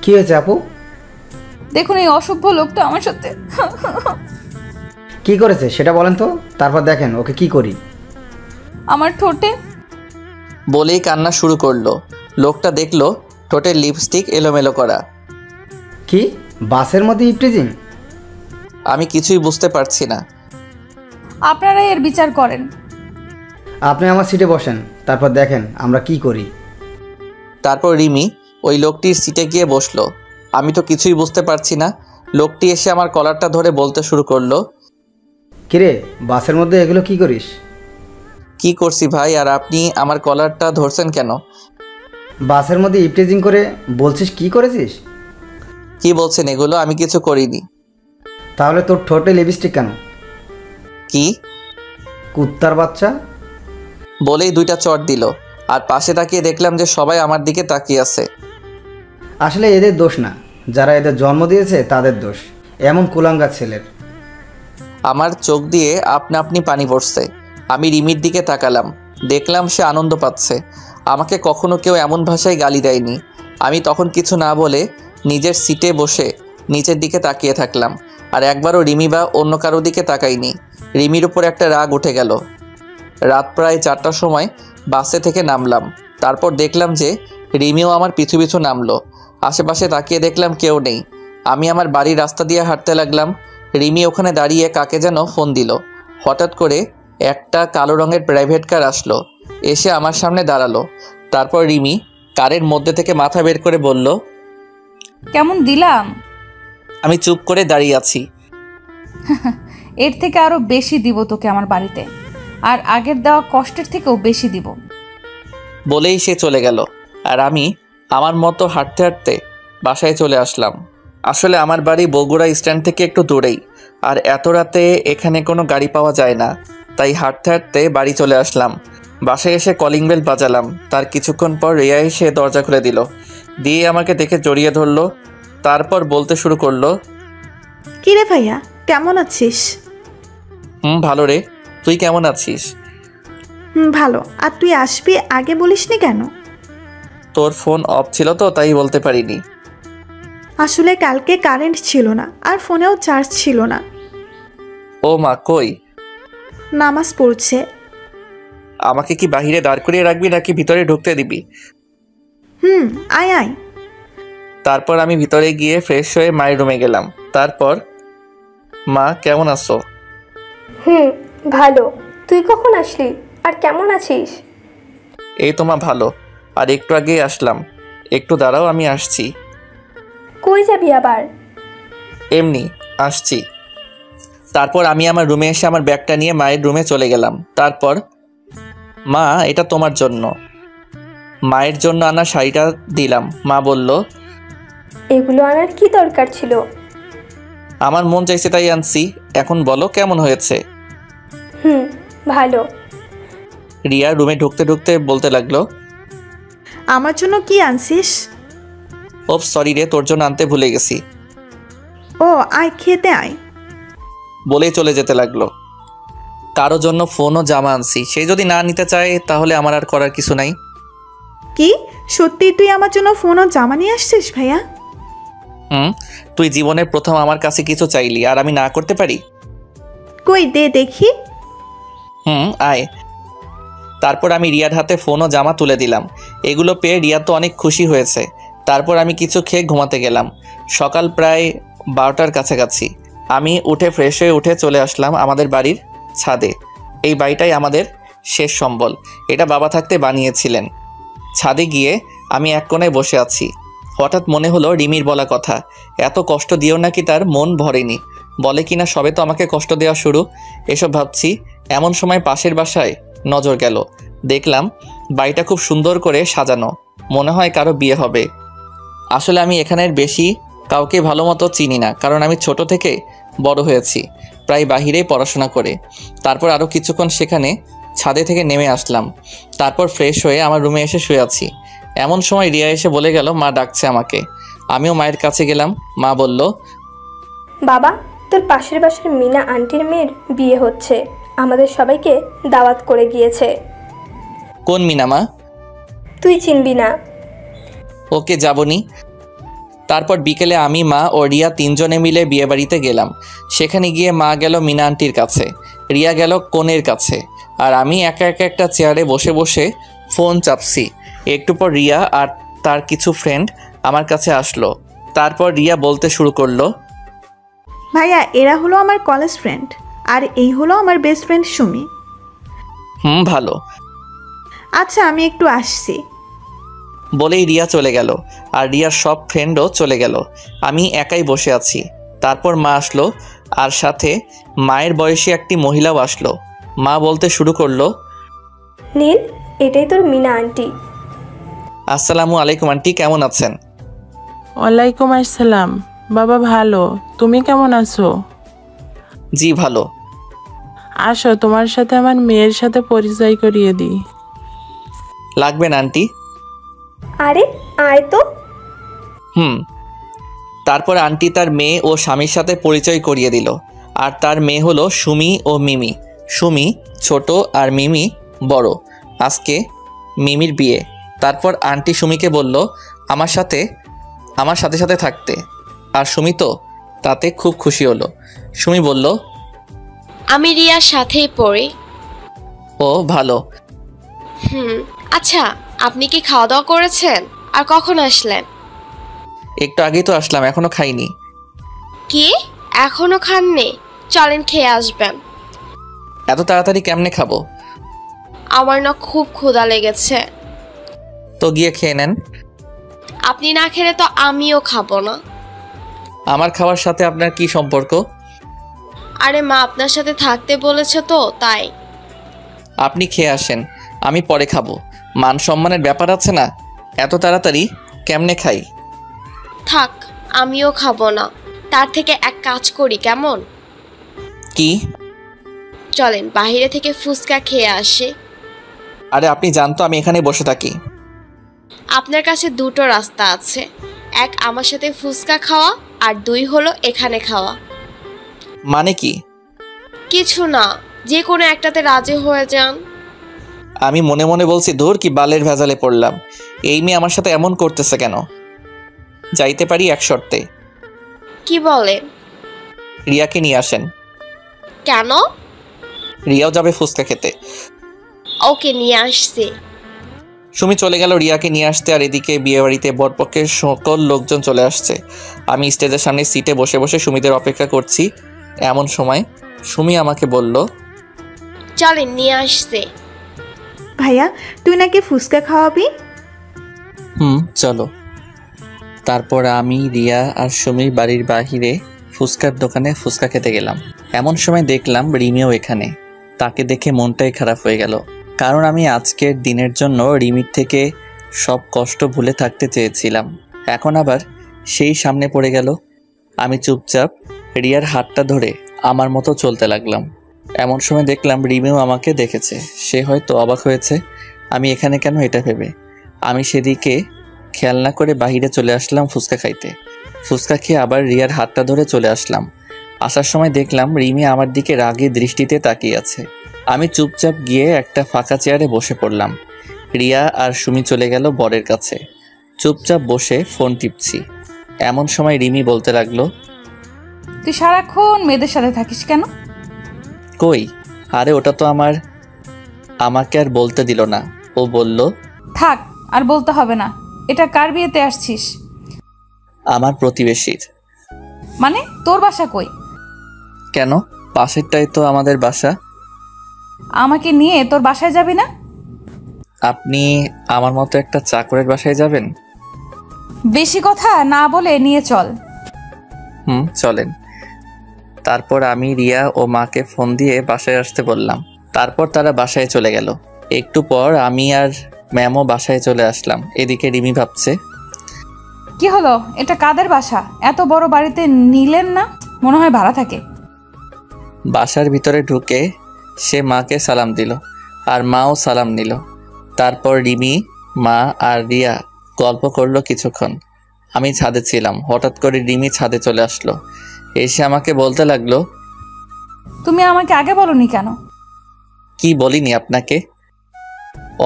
কি হয়েছে আপু? দেখুন, এই অসভ্য লোকটা আমার সাথে কি করেছে সেটা বলেন তো, তারপর দেখেন ওকে কি করি। আমার ঠোঁটে বলেই কান্না শুরু করলো। লোকটা দেখলো ঠোঁটে লিপস্টিক এলোমেলো করা। কি বাসের মধ্যে ইফটিজিং? আমি কিছুই বুঝতে পারছি না। আপনারাই এর বিচার করেন। আপনি আমার সিটে বসেন, তারপর দেখেন আমরা কি করি। তারপর রিমি ওই লোকটির সিটে গিয়ে বসলো। আমি তো কিছুই বুঝতে পারছি না। লোকটি এসে আমার কলারটা ধরে বলতে শুরু করলো, কিরে বাসের মধ্যে এগুলো কি করিস? কি করছি ভাই, আর আপনি আমার কলারটা ধরছেন কেন? বাসের মধ্যে ইফটিজিং করে বলছিস কি করেছিস? কি বলছেন এগুলো? আমি কিছু করিনি। তাহলে তোর ঠোঁটে লিপস্টিক কেন? কি? কুত্তার বাচ্চা। বলেই 2টা চট দিল। আর পাশে তাকিয়ে দেখলাম যে সবাই আমার দিকে তাকিয়ে আছে। আসলে এদের দোষ না, যারা এদের জন্ম দিয়েছে তাদের দোষ, এমন কুলাঙ্গার ছেলের। আমার চোখ দিয়ে আপনা আপনি পানি পড়ছে। আমি রিমির দিকে তাকালাম, দেখলাম সে আনন্দ পাচ্ছে। আমাকে কখনো কেউ এমন ভাষায় গালি দেয়নি। আমি তখন কিছু না বলে নিজের সিটে বসে নিচের দিকে তাকিয়ে থাকলাম, আর একবারও রিমি বা অন্য কারো দিকে তাকাইনি। রিমির উপর একটা রাগ উঠে গেল। রাত প্রায় 4টার সময় বাসে থেকে নামলাম। তারপর দেখলাম যে রিমিও আমার পিছু পিছু নামলো। আশেপাশে তাকিয়ে দেখলাম কেউ নেই। আমি আমার বাড়ির রাস্তা দিয়ে হাঁটতে লাগলাম। রিমি ওখানে দাঁড়িয়ে কাকে যেন ফোন দিল। হঠাৎ করে একটা কালো রঙের প্রাইভেট কার আসলো, এসে আমার সামনে দাঁড়ালো। তারপর রিমি কারের মধ্যে থেকে মাথা বের করে বলল, কেমন দিলাম? আমি চুপ করে দাঁড়িয়ে আছি। এর থেকে আরো বেশি দিব তোকে আমার বাড়িতে, আর আগের দেওয়া কষ্টের থেকেও বেশি দিব। বলেই সে চলে গেল, আর আমি আমার মতো হাঁটতে হাঁটতে বাসায় চলে আসলাম। আসলে আমার বাড়ি বগুড়া স্ট্যান্ড থেকে একটু দূরেই, আর এত রাতে এখানে কোনো গাড়ি পাওয়া যায় না, তাই হাঁটতে হাঁটতে বাড়ি চলে আসলাম। বাসায় এসে কলিং বেল বাজালাম। তার কিছুক্ষণ পর রিয়া এসে দরজা খুলে দিল, দিয়ে আমাকে দেখে জড়িয়ে ধরলো। তারপর বলতে শুরু করলো, কিরে ভাইয়া, কেমন আছিস? ভালো রে, তুই কেমন আছিস? ভালো। আর তুই আসবি আগে বলিসনি কেন? তোর ফোন অফ ছিল তো, তাই বলতে পারিনি। আসলে কালকে কারেন্ট ছিল না, আর ফোনেও চার্জ ছিল না। ও মা, কই? নামাজ পড়ছে। আমাকে কি বাহিরে দাঁড় করিয়ে রাখবি নাকি ভিতরে ঢুকতে দিবি? আয় আয়। তারপর আমি ভিতরে গিয়ে ফ্রেশ হয়ে মায়ের রুমে গেলাম। তারপর, মা কেমন আছো? ভালো। তুই কখন আসলি আর কেমন আছিস? এই তো মা, ভালো। আর একটু আগেই আসলাম। একটু দাঁড়াও, আমি আসছি। কই যাবি আবার? এমনি আসছি। তারপর আমি আমার রুমে এসে আমার ব্যাগটা নিয়ে মায়ের রুমে চলে গেলাম। তারপর, মা এটা তোমার জন্য। মায়ের জন্য আনা শাড়িটা দিলাম। মা বলল, এগুলো আনার কি দরকার ছিল? আমার মন চাইছে তাই আনছি। এখন বলো কেমন হয়েছে? ভালো। রিয়া রুমে ঢুকতে ঢুকতে বলতে লাগলো, আমার জন্য কি আনছিস? ও সরি রে, তোর জন্য আনতে ভুলে গেছি। ও আয়, খেতে আয়। বলেই চলে যেতে লাগলো। কারো জন্য ফোন ও জামা আনছি, সে যদি না নিতে চায় তাহলে আমার আর করার কিছু নাই। কি সত্যি তুই আমার জন্য ফোন ও জামা নিয়ে আসছিস ভাইয়া? তুই জীবনের প্রথম আমার কাছে কিছু চাইলি, আর আমি না করতে পারি? কই দে দেখি। আয়। তারপর আমি রিয়ার হাতে ফোন ও জামা তুলে দিলাম। এগুলো পেয়ে রিয়া তো অনেক খুশি হয়েছে। তারপর আমি কিছু খেয়ে ঘুমাতে গেলাম। সকাল প্রায় 12টার কাছাকাছি। আমি উঠে ফ্রেশ হয়ে উঠে চলে আসলাম আমাদের বাড়ির ছাদে। এই বাড়িটাই আমাদের শেষ সম্বল। এটা বাবা থাকতে বানিয়েছিলেন। ছাদে গিয়ে আমি এক কোণায় বসে আছি। হঠাৎ মনে হলো রিমির বলা কথা, এত কষ্ট দিও নাকি তার মন ভরেনি। বলে কিনা সবে তো আমাকে কষ্ট দেওয়া শুরু। এসব ভাবছি, এমন সময় পাশের বাসায় নজর গেল। দেখলাম বাড়িটা খুব সুন্দর করে সাজানো, মনে হয় কারো বিয়ে হবে। আসলে আমি এখানের বেশি কাউকে ভালো মতো চিনি না, কারণ আমি ছোট থেকে বড় হয়েছি প্রায় বাহিরেই পড়াশোনা করে। তারপর আরও কিছুক্ষণ সেখানে ছাদে থেকে নেমে আসলাম। তারপর ফ্রেশ হয়ে আমার রুমে এসে শুয়ে আছি। এমন সময় রিয়া এসে বলে গেল মা ডাকছে আমাকে। আমিও মায়ের কাছে গেলাম। মা বলল, বাবা, তোর পাশের বাসার মিনা আন্টির মেয়ের বিয়ে হচ্ছে, আমাদের সবাইকে দাওয়াত করে গিয়েছে। কোন মিনা মা? তুই চিনবি না। ওকে, যাবনি। তারপর বিকেলে আমি, মা ও রিয়া তিনজনে মিলে বিয়েবাড়িতে গেলাম। সেখানে গিয়ে মা গেল মিনা আন্টির কাছে, রিয়া গেল কনের কাছে, আর আমি একা একা একটা চেয়ারে বসে বসে ফোন চাপছি। একটু পর রিয়া আর তার কিছু ফ্রেন্ড আমার কাছে আসলো। তারপর রিয়া বলতে শুরু করলো, ভাইয়া এরা হলো আমার কলেজ ফ্রেন্ড, আর এই হলো আমার বেস্ট ফ্রেন্ড সুমি। ভালো। আচ্ছা আমি একটু আসছি। বলেই রিয়া চলে গেল, আর রিয়ার সব ফ্রেন্ডও চলে গেল। আমি একাই বসে আছি। তারপর মা আসলো, আর সাথে মায়ের বয়সী একটি মহিলাও আসলো। মা বলতে শুরু করলো, নীল, এটাই তোর মিনা আন্টি। আসসালামু আলাইকুম আন্টি, কেমন আছেন? ওয়ালাইকুম আসসালাম। বাবা ভালো, তুমি কেমন আছো? জি ভালো। আসো, তোমার সাথে আমার মেয়ের সাথে পরিচয় করিয়ে দিই। লাগবে না আন্টি। আরে আয় তো। তারপর আন্টি তার মেয়ে ও স্বামীর সাথে পরিচয় করিয়ে দিল। আর তার মেয়ে হলো সুমি ও মিমি। সুমি ছোট আর মিমি বড়। আজকে মিমির বিয়ে। তারপর আন্টি সুমিকে বলল আমার সাথে সাথে থাকতে, আর সুমি তো তাতে খুব খুশি হলো। সুমি বলল, আমি রিয়ার সাথেই পড়ি। ও ভালো। আচ্ছা, আপনি কি খাওয়া দাওয়া করেছেন? আর কখন আসলেন? একটু আগেই তো আসলাম, এখনো খাইনি। কি এখনো খাননি? চলেন খেয়ে আসবেন। এত তাড়াতাড়ি কেমনে খাবো? আমার না খুব ক্ষুধা লেগেছে। তো গিয়ে খেয়ে নেন। আপনি না খেলে তো আমিও খাবো না। আমার খাওয়ার সাথে আপনার কি সম্পর্ক? আরে মা আপনার সাথে থাকতে বলেছে তো তাই। আপনি খেয়ে আসেন, আমি পরে খাবো। মান সম্মানের ব্যাপার আছে না? এত তাড়াতাড়ি কেমনে খাই? থাক, আমিও খাবো না। তার থেকে এক কাজ করি কেমন? কি? চলেন বাইরে থেকে ফুচকা খেয়ে আসি। আরে আপনি জানতো আমি এখানে বসে থাকি। আপনার কাছে দুটো রাস্তা আছে, এক আমার সাথে ফুচকা খাওয়া আর দুই হলো এখানে খাওয়া। মানে কি? কিছু না, যে কোনো একটাতে রাজি হয়ে যান। আমি মনে মনে বলছি, ধুর কি বালের ভেজালে পড়লাম, এই মেয়ে আমার সাথে এমন করতেছে কেন? যাইতে পারি এক শর্তে। কি বলেন? রিয়াকে নিয়ে আসেন। কেন? রিয়াও যাবে ফুচকা খেতে। ওকে, নিয়ে আসছি। সুমি চলে গেল রিয়াকে নিয়ে আসতে, আর এদিকে বিয়েবাড়িতে বরপক্ষের সকল লোকজন চলে আসছে। আমি স্টেজের সামনে সিটে বসে বসে সুমিদের অপেক্ষা করছি। এমন সময় সুমি আমাকে বলল, চলেন নিয়ে আসছে। ভাইয়া তুই নাকি ফুচকা খাওয়াবি? চলো। তারপর আমি, রিয়া আর সুমির বাড়ির বাহিরে ফুচকার দোকানে ফুচকা খেতে গেলাম। এমন সময় দেখলাম রিমিও এখানে। তাকে দেখে মনটাই খারাপ হয়ে গেল, কারণ আমি আজকের দিনের জন্য রিমির থেকে সব কষ্ট ভুলে থাকতে চেয়েছিলাম। এখন আবার সেই সামনে পড়ে গেল। আমি চুপচাপ রিয়ার হাতটা ধরে আমার মতো চলতে লাগলাম। এমন সময় দেখলাম রিমিও আমাকে দেখেছে। সে হয়তো অবাক হয়েছে আমি এখানে কেন, এটা ভেবে আমি সেদিকে খেয়াল না করে বাহিরে চলে আসলাম ফুচকা খাইতে। ফুচকা খেয়ে আবার রিয়ার হাতটা ধরে চলে আসলাম। আসার সময় দেখলাম রিমি আমার দিকে রাগী দৃষ্টিতে তাকিয়ে আছে। আমি চুপচাপ গিয়ে একটা ফাঁকা চেয়ারে বসে পড়লাম। রিয়া আর সুমি চলে গেল বরের কাছে। চুপচাপ বসে ফোন টিপছি। এমন সময় রিমি বলতে লাগলো, তুই সারাক্ষণ মেয়েদের সাথে থাকিস কেন? কই, আরে ওটা তো আমাকে আর বলতে দিল না। ও বলল, থাক আর বলতে হবে না। এটা কার বিয়েতে আসছিস? আমার প্রতিবেশীর। মানে তোর বাসা কই? কেন, পাশেরটাই তো আমাদের বাসা। আমাকে নিয়ে তোর বাসায় যাবি না? আপনি আমার মতো একটা চাকরের বাসায় যাবেন? বেশি কথা না বলে নিয়ে চল। চলেন। তারপর আমি রিয়া ও মাকে ফোন দিয়ে বাসায় আসতে বললাম। তারপর তারা বাসায় চলে গেল। একটু পর আমি আর ম্যামও বাসায় চলে আসলাম। এদিকে রিমি ভাবছে, কি হলো, এটা কাদের বাসা? এত বড় বাড়িতে নিলেন না? মনে হয় ভাড়া থাকে। বাসার ভিতরে ঢুকে সে মাকে সালাম দিল, আর মাও সালাম নিল। তারপর রিমি, মা আর রিয়া গল্প করলো কিছুক্ষণ। আমি ছাদে ছিলাম। হঠাৎ করে রিমি ছাদে চলে আসলো। এসে আমাকে বলতে লাগলো, তুমি আমাকে আগে বলনি কেন? কি বলিনি আপনাকে?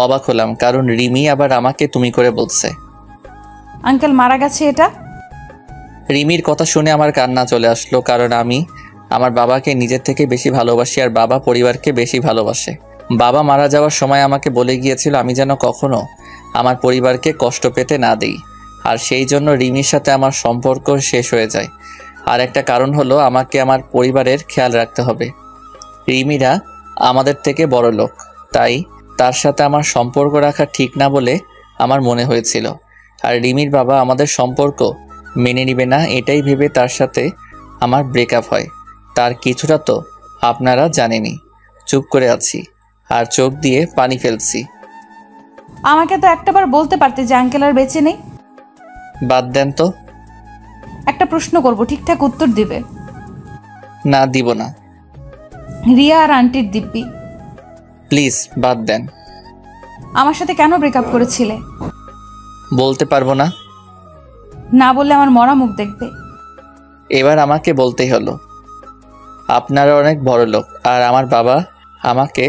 অবাক হলাম, কারণ রিমি আবার আমাকে তুমি করে বলছে। আঙ্কেল মারা গেছে এটা? রিমির কথা শুনে আমার কান্না চলে আসলো, কারণ আমি আমার বাবাকে নিজের থেকে বেশি ভালোবাসি, আর বাবা পরিবারকে বেশি ভালোবাসে। বাবা মারা যাওয়ার সময় আমাকে বলে গিয়েছিল আমি যেন কখনো আমার পরিবারকে কষ্ট পেতে না দিই, আর সেই জন্য রিমির সাথে আমার সম্পর্ক শেষ হয়ে যায়। আর একটা কারণ হলো আমাকে আমার পরিবারের খেয়াল রাখতে হবে। রিমিরা আমাদের থেকে বড় লোক, তাই তার সাথে আমার সম্পর্ক রাখা ঠিক না বলে আমার মনে হয়েছিল। আর রিমির বাবা আমাদের সম্পর্ক মেনে নিবে না, এটাই ভেবে তার সাথে আমার ব্রেকআপ হয়। তার কিছুটা তো আপনারা জানেনই। চুপ করে আছি আর চোখ দিয়ে পানি ফেলছি। আমাকে তো একটাবার বলতে পারতে যে আঙ্কেল আর বেঁচে নেই। বাদ দেন তো। একটা প্রশ্ন করব, ঠিকঠাক উত্তর দিবে। না, দিব না। রিয়া আর আন্টির দিব্যি। প্লিজ বাদ দেন। আমার সাথে কেন ব্রেকআপ করেছিলে? বলতে পারবো না। না বললে আমার মরা মুখ দেখবে। এবার আমাকে বলতেই হলো। আপনারা অনেক বড় লোক, আর আমার বাবা আমাকে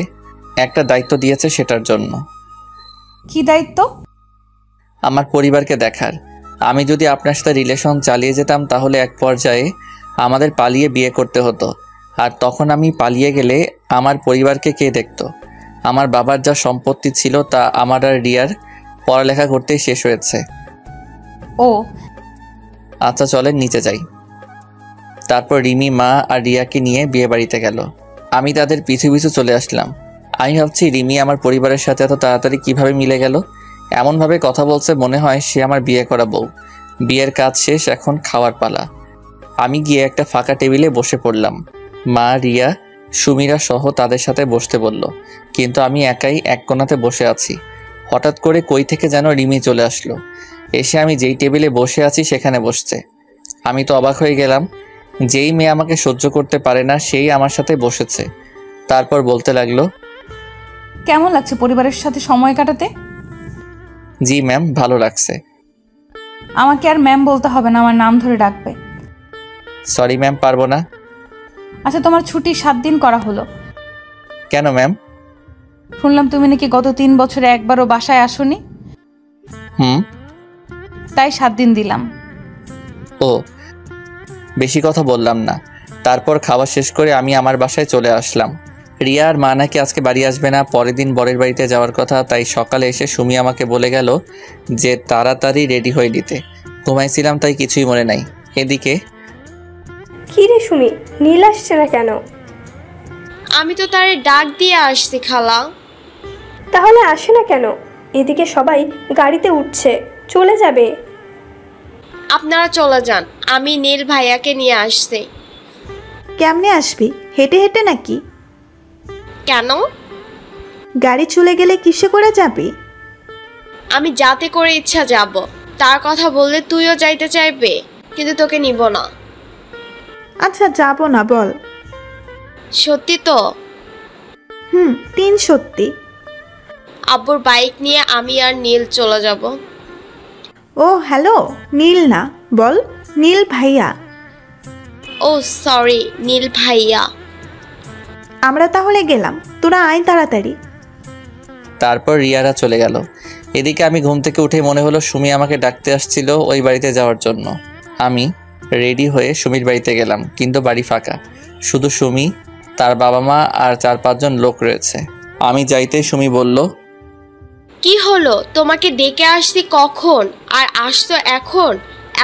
একটা দায়িত্ব দিয়েছে সেটার জন্য। কি দায়িত্ব? আমার পরিবারকে দেখার। আমি যদি আপনার সাথে রিলেশন চালিয়ে যেতাম তাহলে এক পর্যায়ে আমাদের পালিয়ে বিয়ে করতে হতো, আর তখন আমি পালিয়ে গেলে আমার পরিবারকে কে দেখতো? আমার বাবার যা সম্পত্তি ছিল তা আমার আর রিয়ার পড়ালেখা করতেই শেষ হয়েছে। ও আচ্ছা চলেন নিচে যাই। তারপর রিমি, মা আর রিয়াকে নিয়ে বিয়ে বাড়িতে গেল। আমি তাদের পিছু পিছু চলে আসলাম। আমি ভাবছি রিমি আমার পরিবারের সাথে এত তাড়াতাড়ি কিভাবে মিলে গেল। এমনভাবে কথা বলছে মনে হয় সে আমার বিয়ে করা বউ। বিয়ের কাজ শেষ, এখন খাওয়ার পালা। আমি গিয়ে একটা ফাঁকা টেবিলে বসে পড়লাম। মা, রিয়া, সুমিরা সহ তাদের সাথে বসতে বলল, কিন্তু আমি একাই এক কোণাতে বসে আছি। হঠাৎ করে কই থেকে যেন রিমি চলে আসলো, এসে আমি যেই টেবিলে বসে আছি সেখানে বসছে। আমি তো অবাক হয়ে গেলাম। যেই মেয়ে আমাকে সহ্য করতে পারে না সেই আমার সাথে বসেছে। তারপর বলতে লাগলো, কেমন লাগছে পরিবারের সাথে সময় কাটাতে? জি ম্যাম, ভালো লাগছে। আমাকে আর ম্যাম বলতে হবে না, আমার নাম ধরে ডাকবে। সরি ম্যাম, পারবো না। আচ্ছা, তোমার ছুটি 7 দিন করা হলো কেন ম্যাম? শুনলাম তুমি নাকি গত 3 বছরে একবারও বাসায় আসোনি। তাই 7 দিন দিলাম। ও, বেশি কথা বললাম না। তারপর খাওয়া শেষ করে আমি আমার বাসায় চলে আসলাম। রিয়া আর মা নাকি আজকে বাড়ি আসবে না, পরের দিন বরের বাড়িতে যাওয়ার কথা। তাই সকালে এসে সুমি আমাকে বলে গেল যে তাড়াতাড়ি রেডি হয়ে নিতে। ঘুমাইছিলাম তাই কিছুই মনে নাই। এদিকে কি রে সুমি, নীল আসছে না কেন? আমি তো তারে ডাক দিয়ে আসছি খালা। তাহলে আসে না কেন? এদিকে সবাই গাড়িতে উঠছে, চলে যাবে। আপনারা চলে যান, আমি নীল ভাইয়াকে নিয়ে আসছি। কেমনে আসবি? হেঁটে হেঁটে নাকি? কেন? গাড়ি চলে গেলে কিসে করে যাবি? আমি যাতে করে ইচ্ছা যাব। তার কথা বললে তুইও যাইতে চাইবে, কিন্তু তোকে নিব না। আচ্ছা, যাব না, বল। সত্যি তো? 3 সত্যি। আব্বুর বাইক নিয়ে আমি আর নীল চলে যাব। ও হ্যালো, নীল না, বল নীল ভাইয়া। ও সরি, নীল ভাইয়া। আমরা তাহলে গেলাম, তোরা আয় তাড়াতাড়ি। তারপর রিয়ারা চলে গেল। এদিকে আমি ঘুম থেকে উঠে মনে হলো সুমি আমাকে ডাকতে আসছিল ওই বাড়িতে যাওয়ার জন্য। আমি রেডি হয়ে সুমির বাড়িতে গেলাম, কিন্তু বাড়ি ফাঁকা। শুধু সুমি, তার বাবা মা আর 4-5 জন লোক রয়েছে। আমি যাইতেই সুমি বলল, কি হলো? তোমাকে ডেকে আসছি কখন, আর আসতো এখন?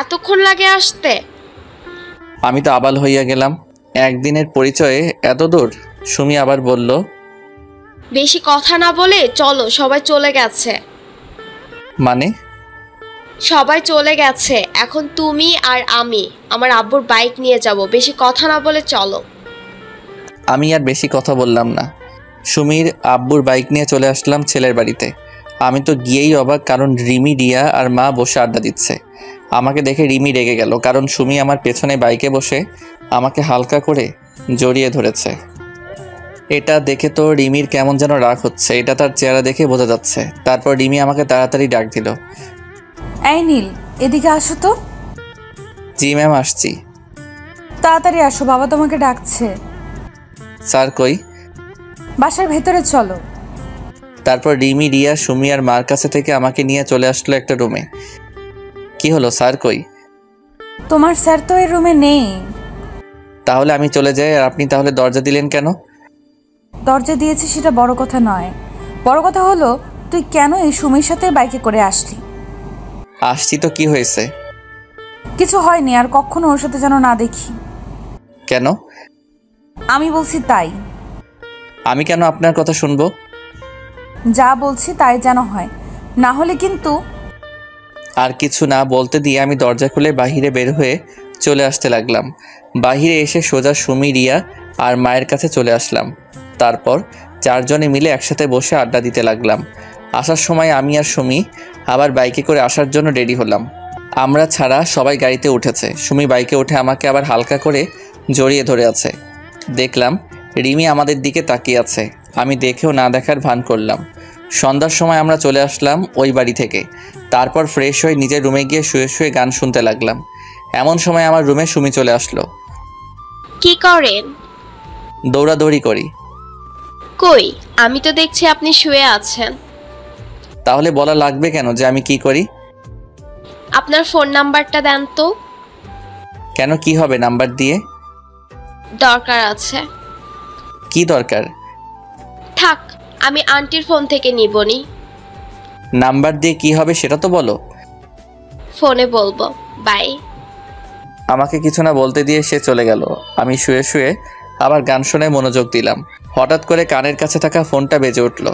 এতক্ষণ লাগে আসতে? আমি তো আবাল হইয়া গেলাম। একদিনের পরিচয়ে এত দূর? সুমি আবার বলল, বেশি কথা না বলে চলো, সবাই চলে গেছে। মানে? সবাই চলে গেছে, এখন তুমি আর আমি আমার আব্বুর বাইক নিয়ে যাব। বেশি কথা না বলে চলো। আমি আর বেশি কথা বললাম না। সুমির আব্বুর বাইক নিয়ে চলে আসলাম ছেলের বাড়িতে। আমি তো গিয়েই অবাক, কারণ রিমি, রিয়া আর মা বসে আড্ডা দিচ্ছে। আমাকে দেখে রিমি রেগে গেল, কারণ সুমি আমার পেছনে বাইকে বসে আমাকে হালকা করে জড়িয়ে ধরেছে। এটা দেখে তো রিমির কেমন যেন রাগ হচ্ছে, এটা তার চেহারা দেখে বোঝা যাচ্ছে। তারপর রিমি আমাকে তাড়াতাড়ি ডাক দিল, এই নীল, এদিকে আসো তো। জি ম্যাম, আসছি। তাড়াতাড়ি আসো, বাবা তোমাকে ডাকছে। স্যার কই? বাসার ভেতরে চলো। তারপর রিমি, রিয়া, সুমি আর মার কাছে থেকে আমাকে নিয়ে চলে আসলো একটা রুমে। কি হলো, স্যার কই? তোমার স্যার তো এই রুমে নেই। তাহলে আমি চলে যাই, আর আপনি তাহলে দরজা দিলেন কেন? দরজা দিয়েছি সেটা বড় কথা নয়, বড় কথা হলো তুই কেন এই সুমির সাথে বাইকে করে আসলি? আসছি তো, কি হয়েছে? কিছু হয়নি, আর কখনো ওর সাথে যেন না দেখি। কেন? আমি বলছি তাই। আমি কেন আপনার কথা শুনবো? যা বলছি তাই যেন হয়, না হলে কিন্তু। আর কিছু না বলতে দিয়ে আমি দরজা খুলে বাহিরে বের হয়ে চলে আসতে লাগলাম। বাহিরে এসে সোজা সুমি, রিয়া আর মায়ের কাছে চলে আসলাম। তারপর 4 জনে মিলে একসাথে বসে আড্ডা দিতে লাগলাম। আসার সময় আমি আর সুমি আবার বাইকে করে আসার জন্য রেডি হলাম। আমরা ছাড়া সবাই গাড়িতে উঠেছে। সুমি বাইকে উঠে আমাকে আবার হালকা করে জড়িয়ে ধরে আছে। দেখলাম রিমি আমাদের দিকে তাকিয়ে আছে। আমি দেখেও না দেখার ভান করলাম। সন্ধ্যার সময় আমরা চলে আসলাম ওই বাড়ি থেকে। তারপর ফ্রেশ হয়ে নিজের রুমে গিয়ে শুয়ে শুয়ে গান শুনতে লাগলাম। এমন সময় আমার রুমে সুমি চলে আসলো। কি করেন? দৌড়াদৌড়ি করি। কই, আমি তো দেখছি আপনি শুয়ে আছেন। তাহলে বলা লাগবে কেন যে আমি কি করি? আপনার ফোন নাম্বারটা দেন তো। কেন, কি হবে নাম্বার দিয়ে? দরকার আছে। কি দরকার? থাক, আমি আন্টির ফোন থেকে নিবনি। নাম্বার দিয়ে কি হবে সেটা তো বলো। ফোনে বলবো, বাই। আমাকে কিছু না বলতে দিয়ে সে চলে গেল। আমি শুয়ে শুয়ে আবার গান শুনে মনোযোগ দিলাম। হঠাৎ করে কানের কাছে থাকা ফোনটা বেজে উঠল।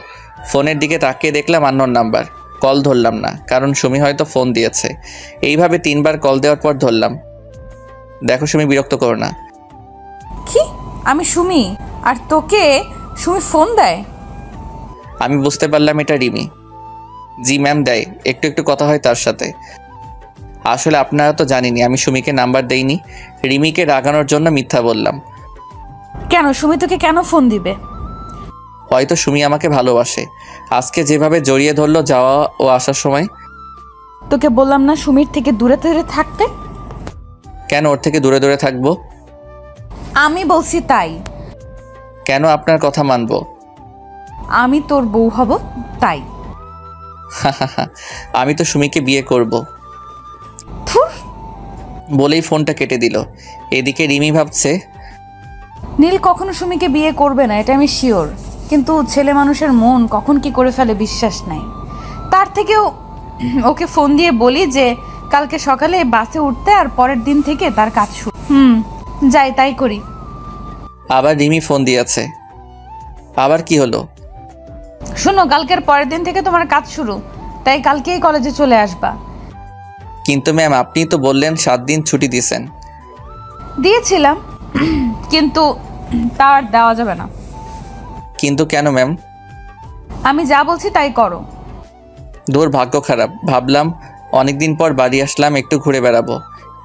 ফোনের দিকে তাকিয়ে দেখলাম আননোন নাম্বার। কল ধরলাম না, কারণ সুমি হয়তো ফোন দিয়েছে। এইভাবে 3বার কল দেওয়ার পর ধরলাম। দেখো সুমি, বিরক্ত করো না। কি? আমি সুমি, আর তোকে সুমি ফোন দেয়? আমি বুঝতে পারলাম এটা রিমি। জি ম্যাম, দেয়। একটু একটু কথা হয় তার সাথে। আসলে আপনারা তো জানেনই আমি সুমিকে নাম্বার দেইনি। রিমিকে রাগানোর জন্য মিথ্যা বললাম। কেন? সুমি তোকে কেন ফোন দিবে? হয়তো সুমি আমাকে ভালোবাসে। আজকে যেভাবে জড়িয়ে ধরলো যাওয়া ও আসার সময়। তোকে বললাম না সুমির থেকে দূরে দূরে থাকতে? কেন ওর থেকে দূরে দূরে থাকবো? আমি বলছি তাই। কেন আপনার কথা মানবো? আমি তোর বউ হব তাই। আমি তো সুমিকে বিয়ে করব বলেই ফোনটা কেটে দিল। এদিকে রিমি ভাবছে, নীল কখনো সুমিকে বিয়ে করবে না, এটা আমি শিওর। কিন্তু ছেলে মানুষের মন কখন কি করে ফেলে বিশ্বাস নাই। তার থেকেও ওকে ফোন দিয়ে বলি যে কালকে সকালে বাসে উঠতে, আর পরের দিন থেকে তার কাজ শুরু। যাই তাই করি। আবার রিমি ফোন দিয়েছে। আবার কি হলো? শোনো, কালকের পরের দিন থেকে তোমার কাজ শুরু, তাই কালকেই কলেজে চলে আসবা। কিন্তু ম্যাম, আপনি তো বললেন 7 দিন ছুটি দিয়েছেন। দিয়েছিলাম, কিন্তু তা আর দেওয়া যাবে না। কিন্তু কেন ম্যাম? আমি যা বলছি তাই করো। দূর, ভাগ্য খারাপ। ভাবলাম অনেকদিন পর বাড়ি আসলাম, একটু ঘুরে বেড়াবো,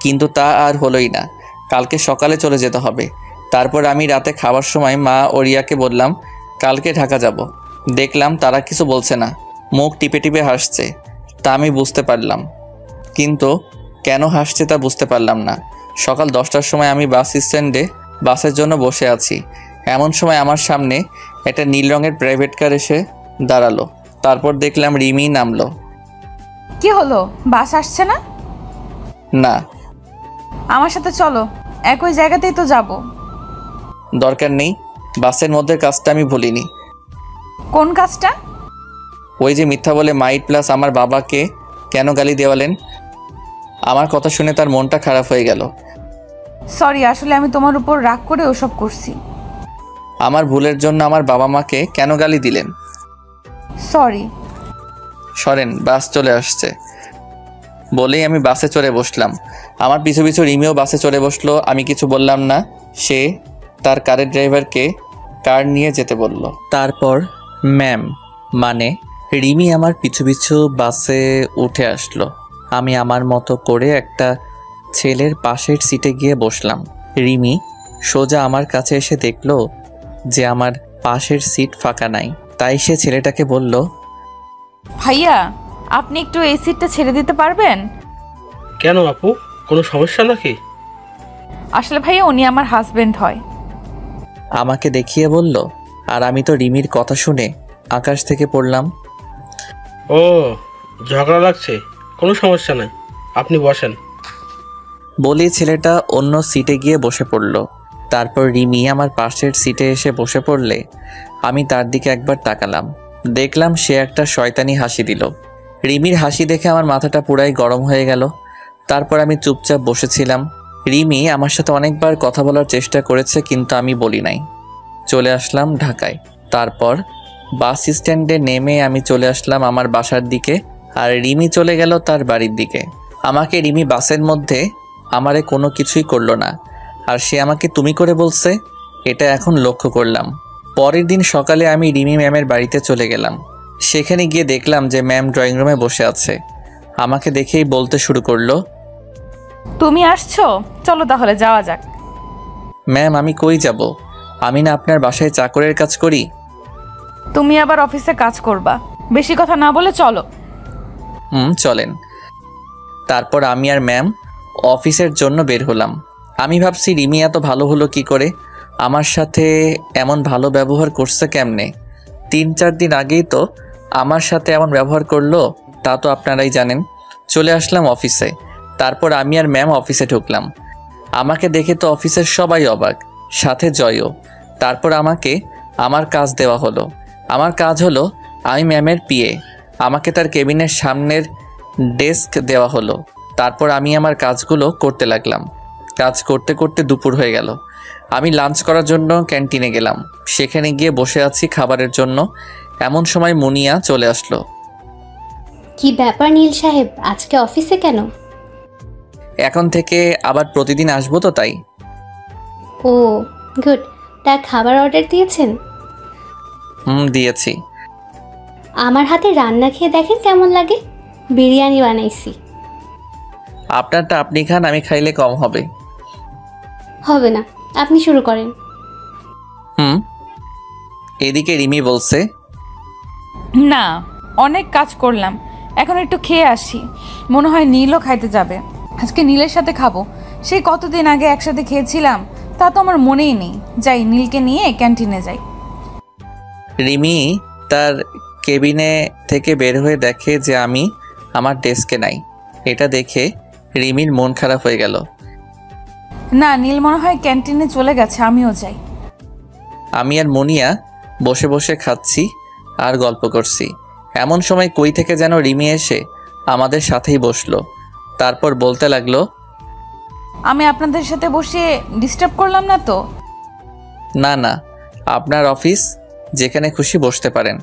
কিন্তু তা আর হলোই না। কালকে সকালে চলে যেতে হবে। তারপর আমি রাতে খাওয়ার সময় মা ও রিয়াকে বললাম কালকে ঢাকা যাব। দেখলাম তারা কিছু বলছে না, মুখ টিপে টিপে হাসছে। তা আমি বুঝতে পারলাম, কিন্তু কেন হাসছে তা বুঝতে পারলাম না। সকাল 10টার সময় আমি বাস স্ট্যান্ডে বাসের জন্য বসে আছি। এমন সময় আমার সামনে একটা নীল রঙের প্রাইভেট কার এসে দাঁড়ালো। তারপর দেখলাম রিমি নামলো। কি হলো, বাস আসছে না? না। আমার সাথে চলো, একই জায়গাতেই তো যাব। দরকার নেই, বাসের মধ্যে কাজটা আমি ভুলিনি। কোন কাজটা? ওই যে মিথ্যা বলে মাইট প্লাস আমার বাবাকে কেন গালি দেওয়ালেন। আমার কথা শুনে তার মনটা খারাপ হয়ে গেল। সরি, আসলে আমি তোমার উপর রাগ করে ওসব করছি। আমার ভুলের জন্য আমার বাবা মাকে কেন গালি দিলেন? সরি। সরেন, বাস চলে আসছে বলেই আমি বাসে চড়ে বসলাম। আমার পিছু পিছু রিমিও বাসে চড়ে বসলো। আমি কিছু বললাম না। সে তার কারের ড্রাইভারকে কার নিয়ে যেতে বলল। তারপর ম্যাম মানে রিমি আমার পিছু পিছু বাসে উঠে আসলো। আমি আমার মতো করে একটা ছেলের পাশের সিটে গিয়ে বসলাম। রিমি সোজা আমার কাছে এসে দেখলো যে আমার পাশের সিট ফাঁকা নাই। তাই সে ছেলেটাকে বলল, ভাইয়া আপনি একটু এই সিটটা ছেড়ে দিতে পারবেন? কেন আপু, কোনো সমস্যা নাকি? আসলে ভাইয়া উনি আমার হাজবেন্ড হয়। আমাকে দেখিয়ে বলল। আর আমি তো রিমির কথা শুনে আকাশ থেকে পড়লাম। ও, ঝগড়া লাগছে? কোনো সমস্যা নাই, আপনি বসেন। বলেই ছেলেটা অন্য সিটে গিয়ে বসে পড়ল। তারপর রিমি আমার পাশের সিটে এসে বসে পড়লে আমি তার দিকে একবার তাকালাম। দেখলাম সে একটা শয়তানি হাসি দিল। রিমির হাসি দেখে আমার মাথাটা পুরাই গরম হয়ে গেল। তারপর আমি চুপচাপ বসেছিলাম। রিমি আমার সাথে অনেকবার কথা বলার চেষ্টা করেছে, কিন্তু আমি বলি নাই। চলে আসলাম ঢাকায়। তারপর বাস স্ট্যান্ডে নেমে আমি চলে আসলাম আমার বাসার দিকে, আর রিমি চলে গেল তার বাড়ির দিকে। আমাকে রিমি বাসের মধ্যে আমারে কোনো কিছুই করলো না, আর সে আমাকে তুমি করে বলছে, এটা এখন লক্ষ্য করলাম। পরের দিন সকালে আমি রিমি ম্যামের বাড়িতে চলে গেলাম। সেখানে গিয়ে দেখলাম যে ম্যাম ড্রয়িং রুমে বসে আছে। আমাকে দেখেই বলতে শুরু করলো, তুমি আসছো, চলো তাহলে যাওয়া যাক। ম্যাম আমি কই যাব? আমি না আপনার বাসায় চাকরের কাজ করি। তুমি আবার অফিসে কাজ করবা, বেশি কথা না বলে চলো। চলেন। তারপর আমি আর ম্যাম অফিসের জন্য বের হলাম। আমি ভাবছি রিমি এত ভালো হলো কি করে, আমার সাথে এমন ভালো ব্যবহার করছে কেমনে। 3-4 দিন আগেই তো আমার সাথে এমন ব্যবহার করলো, তা তো আপনারাই জানেন। চলে আসলাম অফিসে। তারপর আমি আর ম্যাম অফিসে ঢুকলাম। আমাকে দেখে তো অফিসের সবাই অবাক, সাথে জয়ও। তারপর আমাকে আমার কাজ দেওয়া হলো। আমার কাজ হলো আমি ম্যামের পিএ। আমাকে তার কেবিনের সামনের ডেস্ক দেওয়া হলো। তারপর আমি আমার কাজগুলো করতে লাগলাম। কাজ করতে করতে দুপুর হয়ে গেল। আমি লাঞ্চ করার জন্য ক্যান্টিনে গেলাম। সেখানে গিয়ে বসে আছি খাবারের জন্য, এমন সময় মুনিয়া চলে আসলো। কি ব্যাপার নীল সাহেব, আজকে অফিসে কেন? এখন থেকে আবার প্রতিদিন আসবো তো তাই। ও গুড। তা খাবার অর্ডার দিয়েছেন? দিয়েছি। আমার হাতে রান্না খেয়ে দেখেন কেমন লাগে। বিরিয়ানি বানাইছি। আপনারটা আপনি খান, আমি খাইলে কম হবে। হবে না, আপনি শুরু করেন। এদিকে রিমি বলছে, না, অনেক কাজ করলাম, এখন একটু খেয়ে আসি। মনে হয় নীলও খাইতে যাবে। আজকে নীলের সাথে খাবো। সেই কতদিন আগে একসাথে খেয়েছিলাম, তা তো আমার মনেই নেই। যাই, নীলকে নিয়ে ক্যান্টিনে যাই। রিমি তার কেবিনে থেকে বের হয়ে দেখে যে আমি আমার ডেস্কে নাই। এটা দেখে রিমির মন খারাপ হয়ে গেল। না, নীল মনে হয় ক্যান্টিনে চলে গেছে, আমিও যাই। আমি আর মুনিয়া বসে বসে খাচ্ছি আর গল্প করছি। এমন সময় কই থেকে যেন রিমি এসে আমাদের সাথেই বসলো। তারপর বলতে লাগলো, আমি আপনাদের সাথে বসে ডিস্টার্ব করলাম না তো? না না, আপনার অফিস, যেখানে খুশি বসতে পারেন।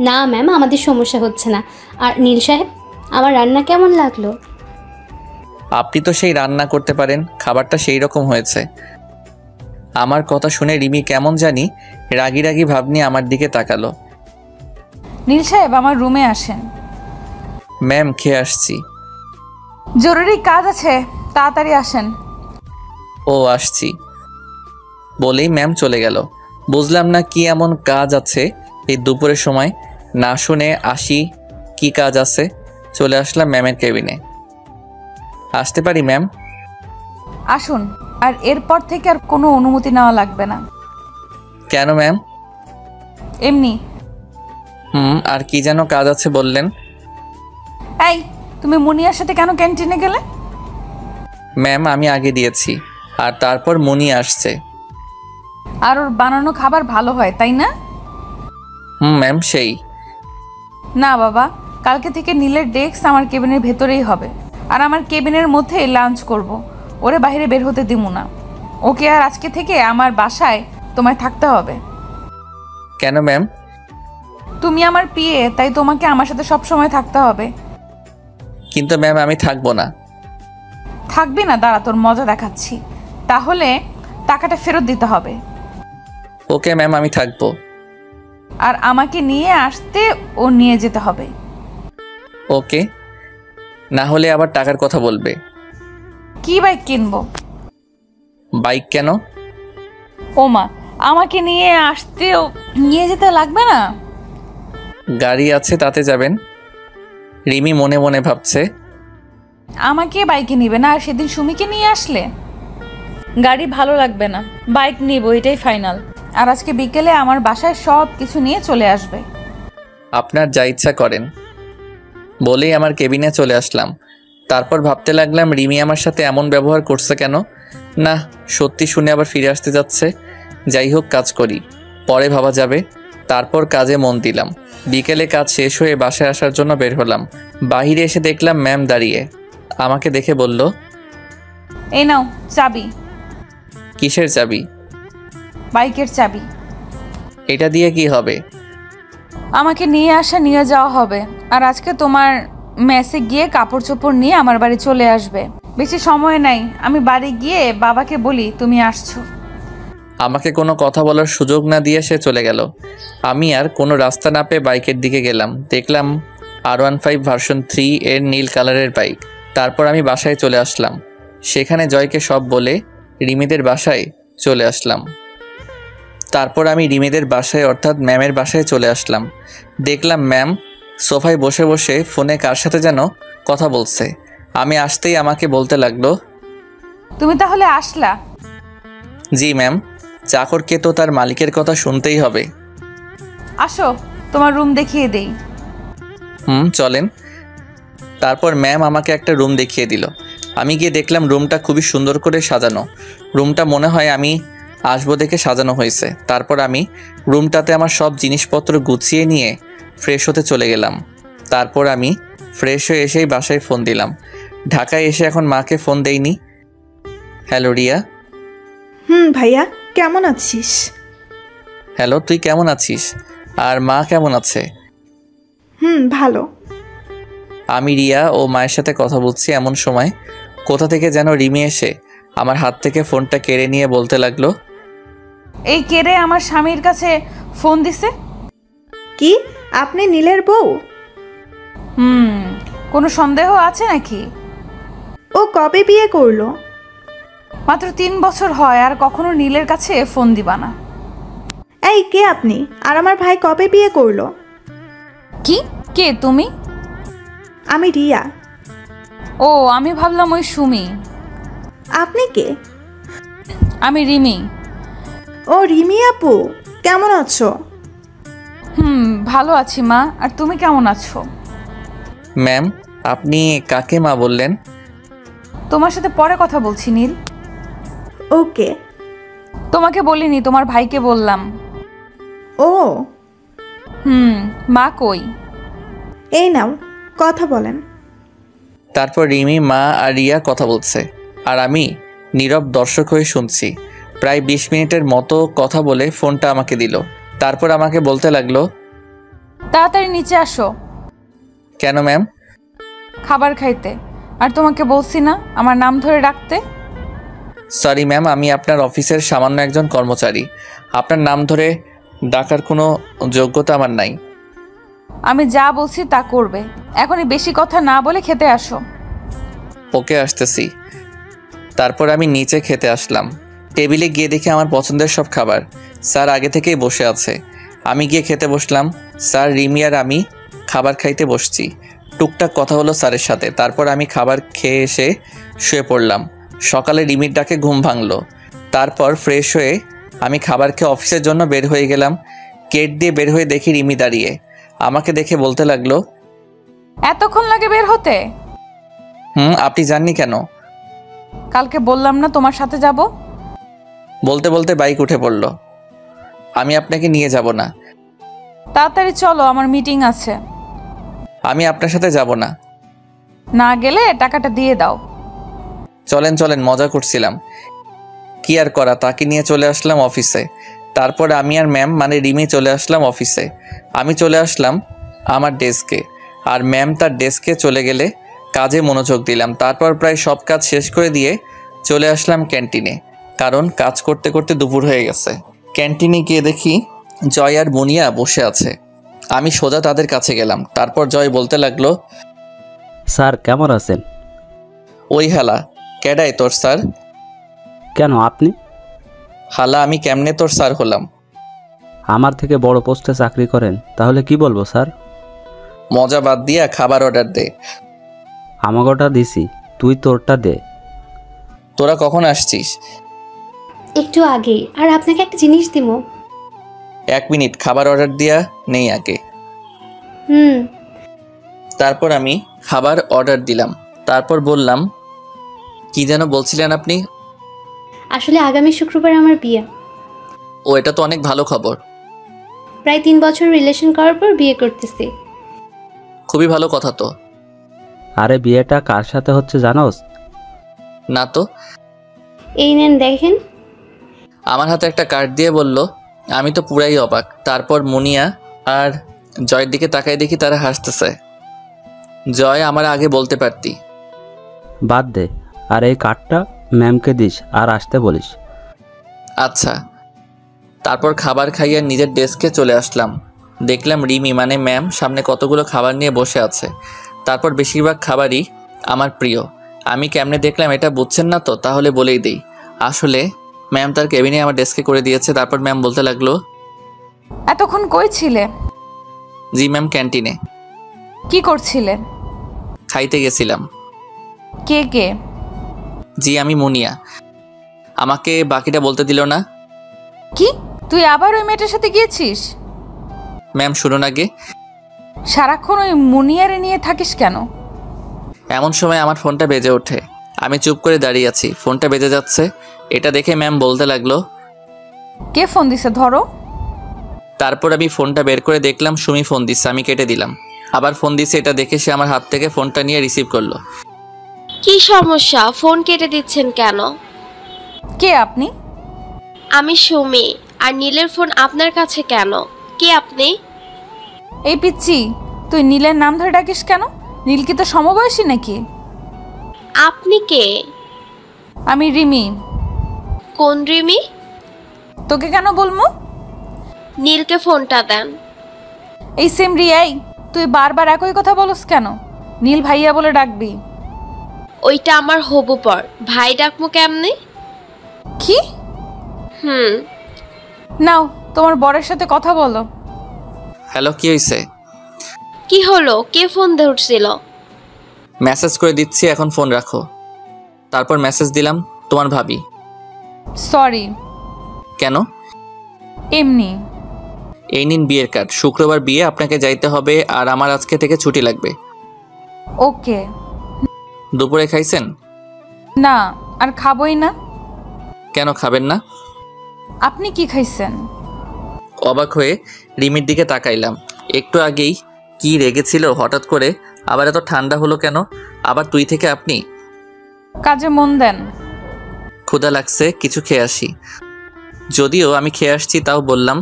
না ম্যাম, আমাদের সমস্যা হচ্ছে না। আর নীল সাহেব, আমার রান্না কেমন লাগলো? আপনি তো সেই রান্না করতে পারেন, খাবারটা সেই রকম হয়েছে। আমার কথা শুনে রিমি কেমন জানি রাগি রাগি ভাব নিয়ে আমার দিকে তাকালো। নীল সাহেব, আমার রুমে আসেন। ম্যাম, খেয়ে আসছি। জরুরি কাজ আছে, তাড়াতাড়ি আসেন। ও আসছি বলেই ম্যাম চলে গেল। বুঝলাম না কি এমন কাজ আছে এই দুপুরের সময়। না শুনে আসি কি কাজ আছে। চলে আসলাম ম্যামের কেবিনে। আসতে পারি ম্যাম? আসুন। আর এরপর থেকে আর কোনো অনুমতি নেওয়া লাগবে না। কেন ম্যাম? এমনি। আর কি যেন কাজ আছে বললেন? এই, তুমি মুনিয়ার সাথে কেন ক্যান্টিনে গেলে? ম্যাম, আমি আগে দিয়েছি, আর তারপর মুনিয়া আসছে। আর ওর বানানো খাবার ভালো হয়, তাই না? ম্যাম, সেই। না বাবা, কালকে থেকে নীলের ডেস্ক আমার কেবিনের ভেতরেই হবে। আর আমার কেবিনের মধ্যে লাঞ্চ করব। ওরে বাইরে বের হতে দিব না। ওকে আর আজকে থেকে আমার বাসায় তোমায় থাকতে হবে। কেন ম্যাম? তুমি আমার পিএ, তাই তোমাকে আমার সাথে সব সময় থাকতে হবে। কিন্তু ম্যাম, আমি থাকবো না। থাকবি না? দাঁড়া, তোর মজা দেখাচ্ছি। তাহলে টাকাটা ফেরত দিতে হবে। ওকে ম্যাম, আমি থাকবো। আর আমাকে নিয়ে আসতে ও নিয়ে যেতে হবে। ওকে, না হলে আবার টাকার কথা বলবে। কি বাইক কিনবো? বাইক কেন? ওমা, আমাকে নিয়ে আসতে ও নিয়ে যেতে লাগবে না? গাড়ি আছে, তাতে যাবেন। রিমি মনে মনে ভাবছে, আমাকে বাইকে নিবে না, আর সেদিন সুমিকে নিয়ে আসলে? গাড়ি ভালো লাগবে না, বাইক নিব, এটাই ফাইনাল। আর আজকে বিকেলে আমার বাসায় সব কিছু নিয়ে চলে আসবে। আপনার যা ইচ্ছা করেন বলেই আমার কেবিনে চলে আসলাম। তারপর ভাবতে লাগলাম রিমি আমার সাথে এমন ব্যবহার করছে কেন। না, সত্যি শুনে আবার ফিরে আসতে যাচ্ছে। যাই হোক, কাজ করি, পরে ভাবা যাবে। তারপর কাজে মন দিলাম। বিকেলে কাজ শেষ হয়ে বাসায় আসার জন্য বের হলাম। বাহিরে এসে দেখলাম ম্যাম দাঁড়িয়ে। আমাকে দেখে বলল, এই নাও চাবি। কিসের চাবি? বাইকের চাবি। এটা দিয়ে কি হবে? আমাকে নিয়ে আসা নিয়ে যাওয়া হবে। আর আজকে তোমার মেসে গিয়ে কাপড় চোপড় নিয়ে আমার বাড়ি চলে আসবে। বেশি সময় নাই, আমি বাড়ি গিয়ে বাবাকে বলি তুমি আসছো। আমাকে কোনো কথা বলার সুযোগ না দিয়ে সে চলে গেল। আমি আর কোনো রাস্তা না পেয়ে বাইকের দিকে গেলাম। দেখলাম R15 ভার্সন 3 এর নীল কালারের বাইক। তারপর আমি বাসায় চলে আসলাম। সেখানে জয়কে সব বলে রিমিদের বাসায় চলে আসলাম। তারপর আমি রিমিদের বাসায় অর্থাৎ ম্যামের বাসায় চলে আসলাম। দেখলাম ম্যাম সোফায় বসে বসে ফোনে কার সাথে যেন কথা বলছে। আমি আসতেই আমাকে বলতে লাগলো, তুমি তাহলে আসলা? জি ম্যাম, চাকরকে তো তার মালিকের কথা শুনতেই হবে। আসো, তোমার রুম দেখিয়ে দেই। চলেন। তারপর ম্যাম আমাকে একটা রুম দেখিয়ে দিল। আমি গিয়ে দেখলাম রুমটা খুবই সুন্দর করে সাজানো। রুমটা মনে হয় আমি আসবো দেখে সাজানো হয়েছে। তারপর আমি রুমটাতে আমার সব জিনিসপত্র গুছিয়ে নিয়ে ফ্রেশ হতে চলে গেলাম। তারপর আমি ফ্রেশ হয়ে এসেই বাসায় ফোন দিলাম। ঢাকায় এসে এখন মাকে ফোন দেইনি। হ্যালো রিয়া। ভাইয়া কেমন আছিস? হ্যালো, তুই কেমন আছিস? আর মা কেমন আছে? ভালো। আমি রিয়া ও মায়ের সাথে কথা বলছি, এমন সময় কোথা থেকে যেন রিমি এসে আমার হাত থেকে ফোনটা কেড়ে নিয়ে বলতে লাগলো, এই কেড়ে আমার স্বামীর কাছে ফোন দিছে। কি আপনি নীলের বউ? কোনো সন্দেহ আছে নাকি? ও কবে বিয়ে করলো? মাত্র 3 বছর হয়, আর কখনো নীলের কাছে ফোন দিবা না। এই কে আপনি? আর আমার ভাই কবে বিয়ে করলো? কি? কে তুমি? আমি রিয়া। ও, আমি ভাবলাম ওই সুমি। আপনি কে? আমি রিমি। ও রিমি আপু, কেমন আছো? ভালো আছি মা, আর তুমি কেমন আছো? ম্যাম, আপনি কাকে মা বললেন? তোমার সাথে পরে কথা বলছি নীল। ওকে। তোমাকে বলিনি, তোমার ভাইকে বললাম। ও মা কই? এই নাও কথা বলেন। তারপর রিমি, মা আর রিয়া কথা বলছে, আর আমি নীরব দর্শক হয়ে শুনছি। প্রায় 20 মিনিটের মতো কথা বলে ফোনটা আমাকে দিল। তারপর আমাকে বলতে লাগলো, তাড়াতাড়ি নিচে আসো। কেন ম্যাম? খাবার খাইতে। আর তোমাকে বলছি না আমার নাম ধরে ডাকতে? সরি ম্যাম, আমি আপনার অফিসের সামান্য একজন কর্মচারী। আপনার নাম ধরে ডাকার কোনো যোগ্যতা আমার নাই। আমি যা বলছি তা করবে। এখনই বেশি কথা না বলে খেতে আসো। ওকে, আসতেছি। তারপর আমি নিচে খেতে আসলাম। টেবিলে গিয়ে দেখি আমার পছন্দের সব খাবার। স্যার আগে থেকেই বসে আছে। আমি গিয়ে খেতে বসলাম। স্যার, রিমি আর আমি খাবার খাইতে বসছি। টুকটাক কথা হলো স্যারের সাথে। তারপর আমি খাবার খেয়ে এসে শুয়ে পড়লাম। সকালে রিমির ডাকে ঘুম ভাঙলো। তারপর ফ্রেশ হয়ে আমি খাবার খেয়ে অফিসের জন্য বের হয়ে গেলাম। গেট দিয়ে বের হয়ে দেখি রিমি দাঁড়িয়ে। আমাকে দেখে বলতে লাগলো, এতক্ষণ লাগে বের হতে? আপনি জাননি কেন? কালকে বললাম না তোমার সাথে যাব? বলতে বলতে বাইক উঠে পড়ল। আমি আপনাকে নিয়ে যাব না। তাড়াতাড়ি চলো, আমার মিটিং আছে। আমি আপনার সাথে যাব না। না গেলে টাকাটা দিয়ে দাও। চলেন চলেন, মজা করছিলাম। কি আর করা, তাকে নিয়ে চলে আসলাম অফিসে। তারপর আমি আর ম্যাম মানে রিমি চলে আসলাম অফিসে। আমি চলে আসলাম আমার ডেস্কে, আর ম্যাম তার ডেস্কে চলে গেলে কাজে মনোযোগ দিলাম। তারপর প্রায় সব কাজ শেষ করে দিয়ে চলে আসলাম ক্যান্টিনে, কারণ কাজ করতে করতে দুপুর হয়ে গেছে। ক্যান্টিনে গিয়ে দেখি জয় আর মুনিয়া বসে আছে। আমি সোজা তাদের কাছে গেলাম। তারপর জয় বলতে লাগলো, স্যার কেমন আছেন? ওই হালা, কেডাই তোর স্যার? কেন আপনি? হালা, আমি কেমনে তোর স্যার হলাম? আমার থেকে বড় পোস্টে চাকরি করেন, তাহলে কি বলবো স্যার? মজা বাদ দিয়া খাবার অর্ডার দে। আমাগোটা দিছি, তুই তোরটা দে। তোরা কখন আসছিস? একটু আগে। আর আপনাকে একটা জিনিস দিব। 1 মিনিট, খাবার অর্ডার দিয়া নেই আগে। তারপর আমি খাবার অর্ডার দিলাম। তারপর বললাম, কি যেন বলছিলেন আপনি? আসলে আগামী শুক্রবার আমার বিয়ে। ও, এটা তো অনেক ভালো খবর। প্রায় 3 বছর রিলেশন করার পর বিয়ে করতেছি। খুবই ভালো কথা তো। আরে বিয়েটা কার সাথে হচ্ছে জানোস? না তো। এই নেন দেখেন। আমার হাতে একটা কার্ড দিয়ে বলল। আমি তো পুরাই অবাক। তারপর মুনিয়া আর জয়ের দিকে তাকাই দেখি তারা হাসতেছে। জয়, আমার আগে বলতে পারতি। বাদ দে, আর এই কার্ডটা ম্যামকে দিস আর আসতে বলিস। আচ্ছা। তারপর খাবার খাইয়ে নিজের ডেস্কে চলে আসলাম। দেখলাম রিমি মানে ম্যাম সামনে কতগুলো খাবার নিয়ে বসে আছে। তারপর বেশিরভাগ খাবারই আমার প্রিয়। আমি কেমনে দেখলাম এটা বুঝছেন না তো? তাহলে বলেই দিই। আসলে ম্যাম তার কেবিনে আমার ডেস্কে করে দিয়েছে। তারপর ম্যাম বলতে লাগলো, এতক্ষণ কই ছিলে? জি ম্যাম, ক্যান্টিনে। কি করছিলে? খাইতে গেছিলাম। কে কে? জি, আমি মুনিয়া। আমাকে বাকিটা বলতে দিল না। কি, তুই আবার ওই মেয়েটার সাথে গিয়েছিস? ম্যাম শুনুন আগে। সারাক্ষণ ওই মুনিয়ারে নিয়ে থাকিস কেন? এমন সময় আমার ফোনটা বেজে ওঠে। আমি চুপ করে দাঁড়িয়ে আছি। ফোনটা বেজে যাচ্ছে। এটা দেখে ম্যাম বলতে লাগলো, কে ফোন দিছে, ধরো। তারপর আমি ফোনটা বের করে দেখলাম সুমি ফোন দিচ্ছে। আমি কেটে দিলাম। আবার ফোন দিচ্ছে। এটা দেখে সে আমার হাত থেকে ফোনটা নিয়ে রিসিভ করলো। কি সমস্যা? ফোন কেটে দিচ্ছেন কেন? কে আপনি? আমি সুমি। আর নীলের ফোন আপনার কাছে কেন? কে আপনি? এই পিচ্ছি, তুই নীলের নাম ধরে ডাকিস কেন? নীল কি তো সমবয়সী নাকি? আপনি কে? আমি রিমি। কোন রিমি? তোকে কেন বলবো? নীলকে ফোনটা দেন। এই সেম রিয়াই, তুই বারবার একই কথা বলস কেন? নীল ভাইয়া বলে ডাকবি। ওইটা আমার হবু পর, ভাই ডাকমু কেমনে? কি? নাও তোমার বরের সাথে কথা বলো। হ্যালো, কি হয়েছে? কি হলো? কে ফোন ধরছিল? মেসেজ করে দিচ্ছি, এখন ফোন রাখো। তারপর মেসেজ দিলাম তোমার ভাবি। সরি। কেন? এমনি। এই নিন বিয়ের কার্ড। শুক্রবার বিয়ে, আপনাকে যাইতে হবে আর আমার আজকে থেকে ছুটি লাগবে। ওকে। দুপুরে খাইছেন? না, আর খাবোই না। কেন খাবেন না? আপনি কি খাইছেন? অবাক হয়ে রিমির দিকে তাকাইলাম। একটু আগেই কি রেগেছিল, হঠাৎ করে আবার এত ঠান্ডা হলো কেন? আবার তুই থেকে আপনি? কাজে মন দেন। ক্ষুধা লাগছে, কিছু খেয়ে আসি। যদিও আমি খেয়ে আসছি তাও বললাম,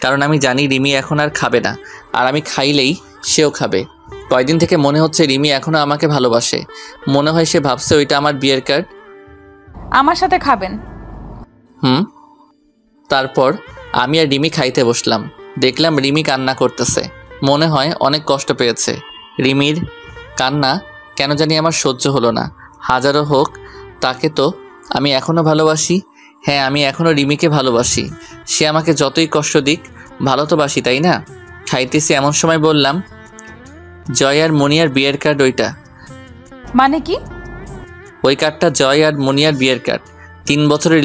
কারণ আমি জানি রিমি এখন আর খাবে না, আর আমি খাইলেই সেও খাবে। কয়দিন থেকে মনে হচ্ছে রিমি এখনও আমাকে ভালোবাসে। মনে হয় সে ভাবছে ওইটা আমার বিয়ের কার্ড। আমার সাথে খাবেন? তারপর আমি আর রিমি খাইতে বসলাম। দেখলাম রিমি কান্না করতেছে, মনে হয় অনেক কষ্ট পেয়েছে। রিমির কান্না কেন জানি আমার সহ্য হলো না। হাজারো হোক, তাকে তো আমি এখনও ভালোবাসি। হ্যাঁ, আমি এখনও রিমিকে ভালোবাসি। সে আমাকে যতই কষ্ট দিক, ভালো তো বাসি, তাই না? খাইতেছি এমন সময় বললাম, জয় আর মনিয়ার বিয়ের কার্ড ওইটা। মানে কি? ওই কার্ডটা জয় আর মনিয়ার বিয়ের কার্ড। 3 বছরের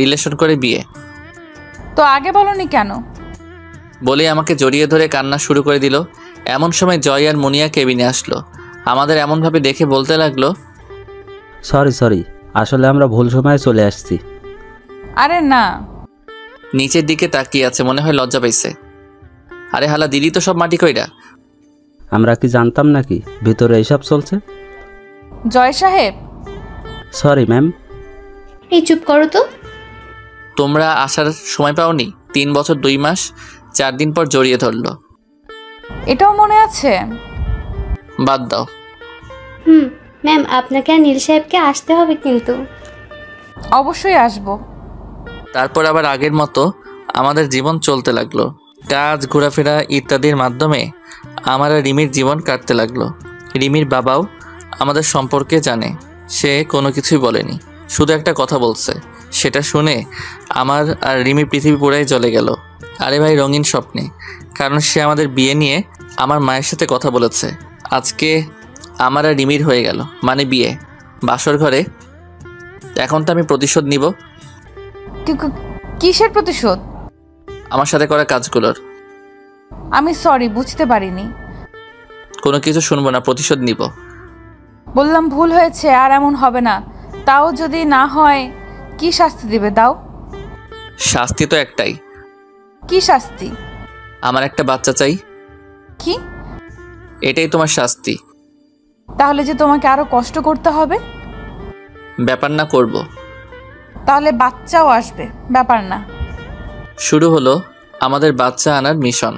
রিলেশন করে বিয়ে। তো আগে বলনি কেন? বলে আমাকে জড়িয়ে ধরে কান্না শুরু করে দিল। এমন সময় জয় আর মনিয়া কেবিনে আসলো। আমাদের এমনভাবে দেখে বলতে লাগলো, সরি, আসলে আমরা ভুল সময়ে চলে আসছি। আরে না। নিচের দিকে তাকিয়ে আছে, মনে হয় লজ্জা পাইছে। আরে হালা, দিদি তো সব মাটি কইরা। আমরা কি জানতাম নাকি ভিতরে এইসব চলছে? জয় সাহেব। Sorry ma'am. এই চুপ করো তো। তোমরা আসার সময় পাওনি? 3 বছর 2 মাস 4 দিন পর জড়িয়ে ধরলো। এটাও মনে আছে? বাদ দাও। ম্যাম, আপনাকে আর নীল সাহেবকে আসতে হবে কিন্তু। অবশ্যই আসবো। তারপর আবার আগের মতো আমাদের জীবন চলতে লাগলো। কাজ, ঘোরাফেরা ইত্যাদির মাধ্যমে আমার আর রিমির জীবন কাটতে লাগলো। রিমির বাবাও আমাদের সম্পর্কে জানে। সে কোনো কিছুই বলেনি, শুধু একটা কথা বলছে। সেটা শুনে আমার আর রিমির পৃথিবী পুরাই জ্বলে গেল। আরে ভাই, রঙিন স্বপ্নে। কারণ সে আমাদের বিয়ে নিয়ে আমার মায়ের সাথে কথা বলেছে। আজকে আমার আর রিমির হয়ে গেল, মানে বিয়ে, বাসর ঘরে। এখন তো আমি প্রতিশোধ নিব। কিসের প্রতিশোধ? আমার সাথে করা কাজগুলোর। আমি সরি, বুঝতে পারিনি। কোনো কিছু শুনবো না, প্রতিশোধ নিব। বললাম ভুল হয়েছে, আর এমন হবে না। তাও যদি না হয়, কি শাস্তি দিবে দাও? শাস্তি তো একটাই। কি শাস্তি? আমার একটা বাচ্চা চাই। কি? এটাই তোমার শাস্তি। তাহলে যে তোমাকে আরো কষ্ট করতে হবে? ব্যাপার না, করব। তাহলে বাচ্চাও আসবে, ব্যাপার না। শুরু হলো আমাদের বাচ্চা আনার মিশন।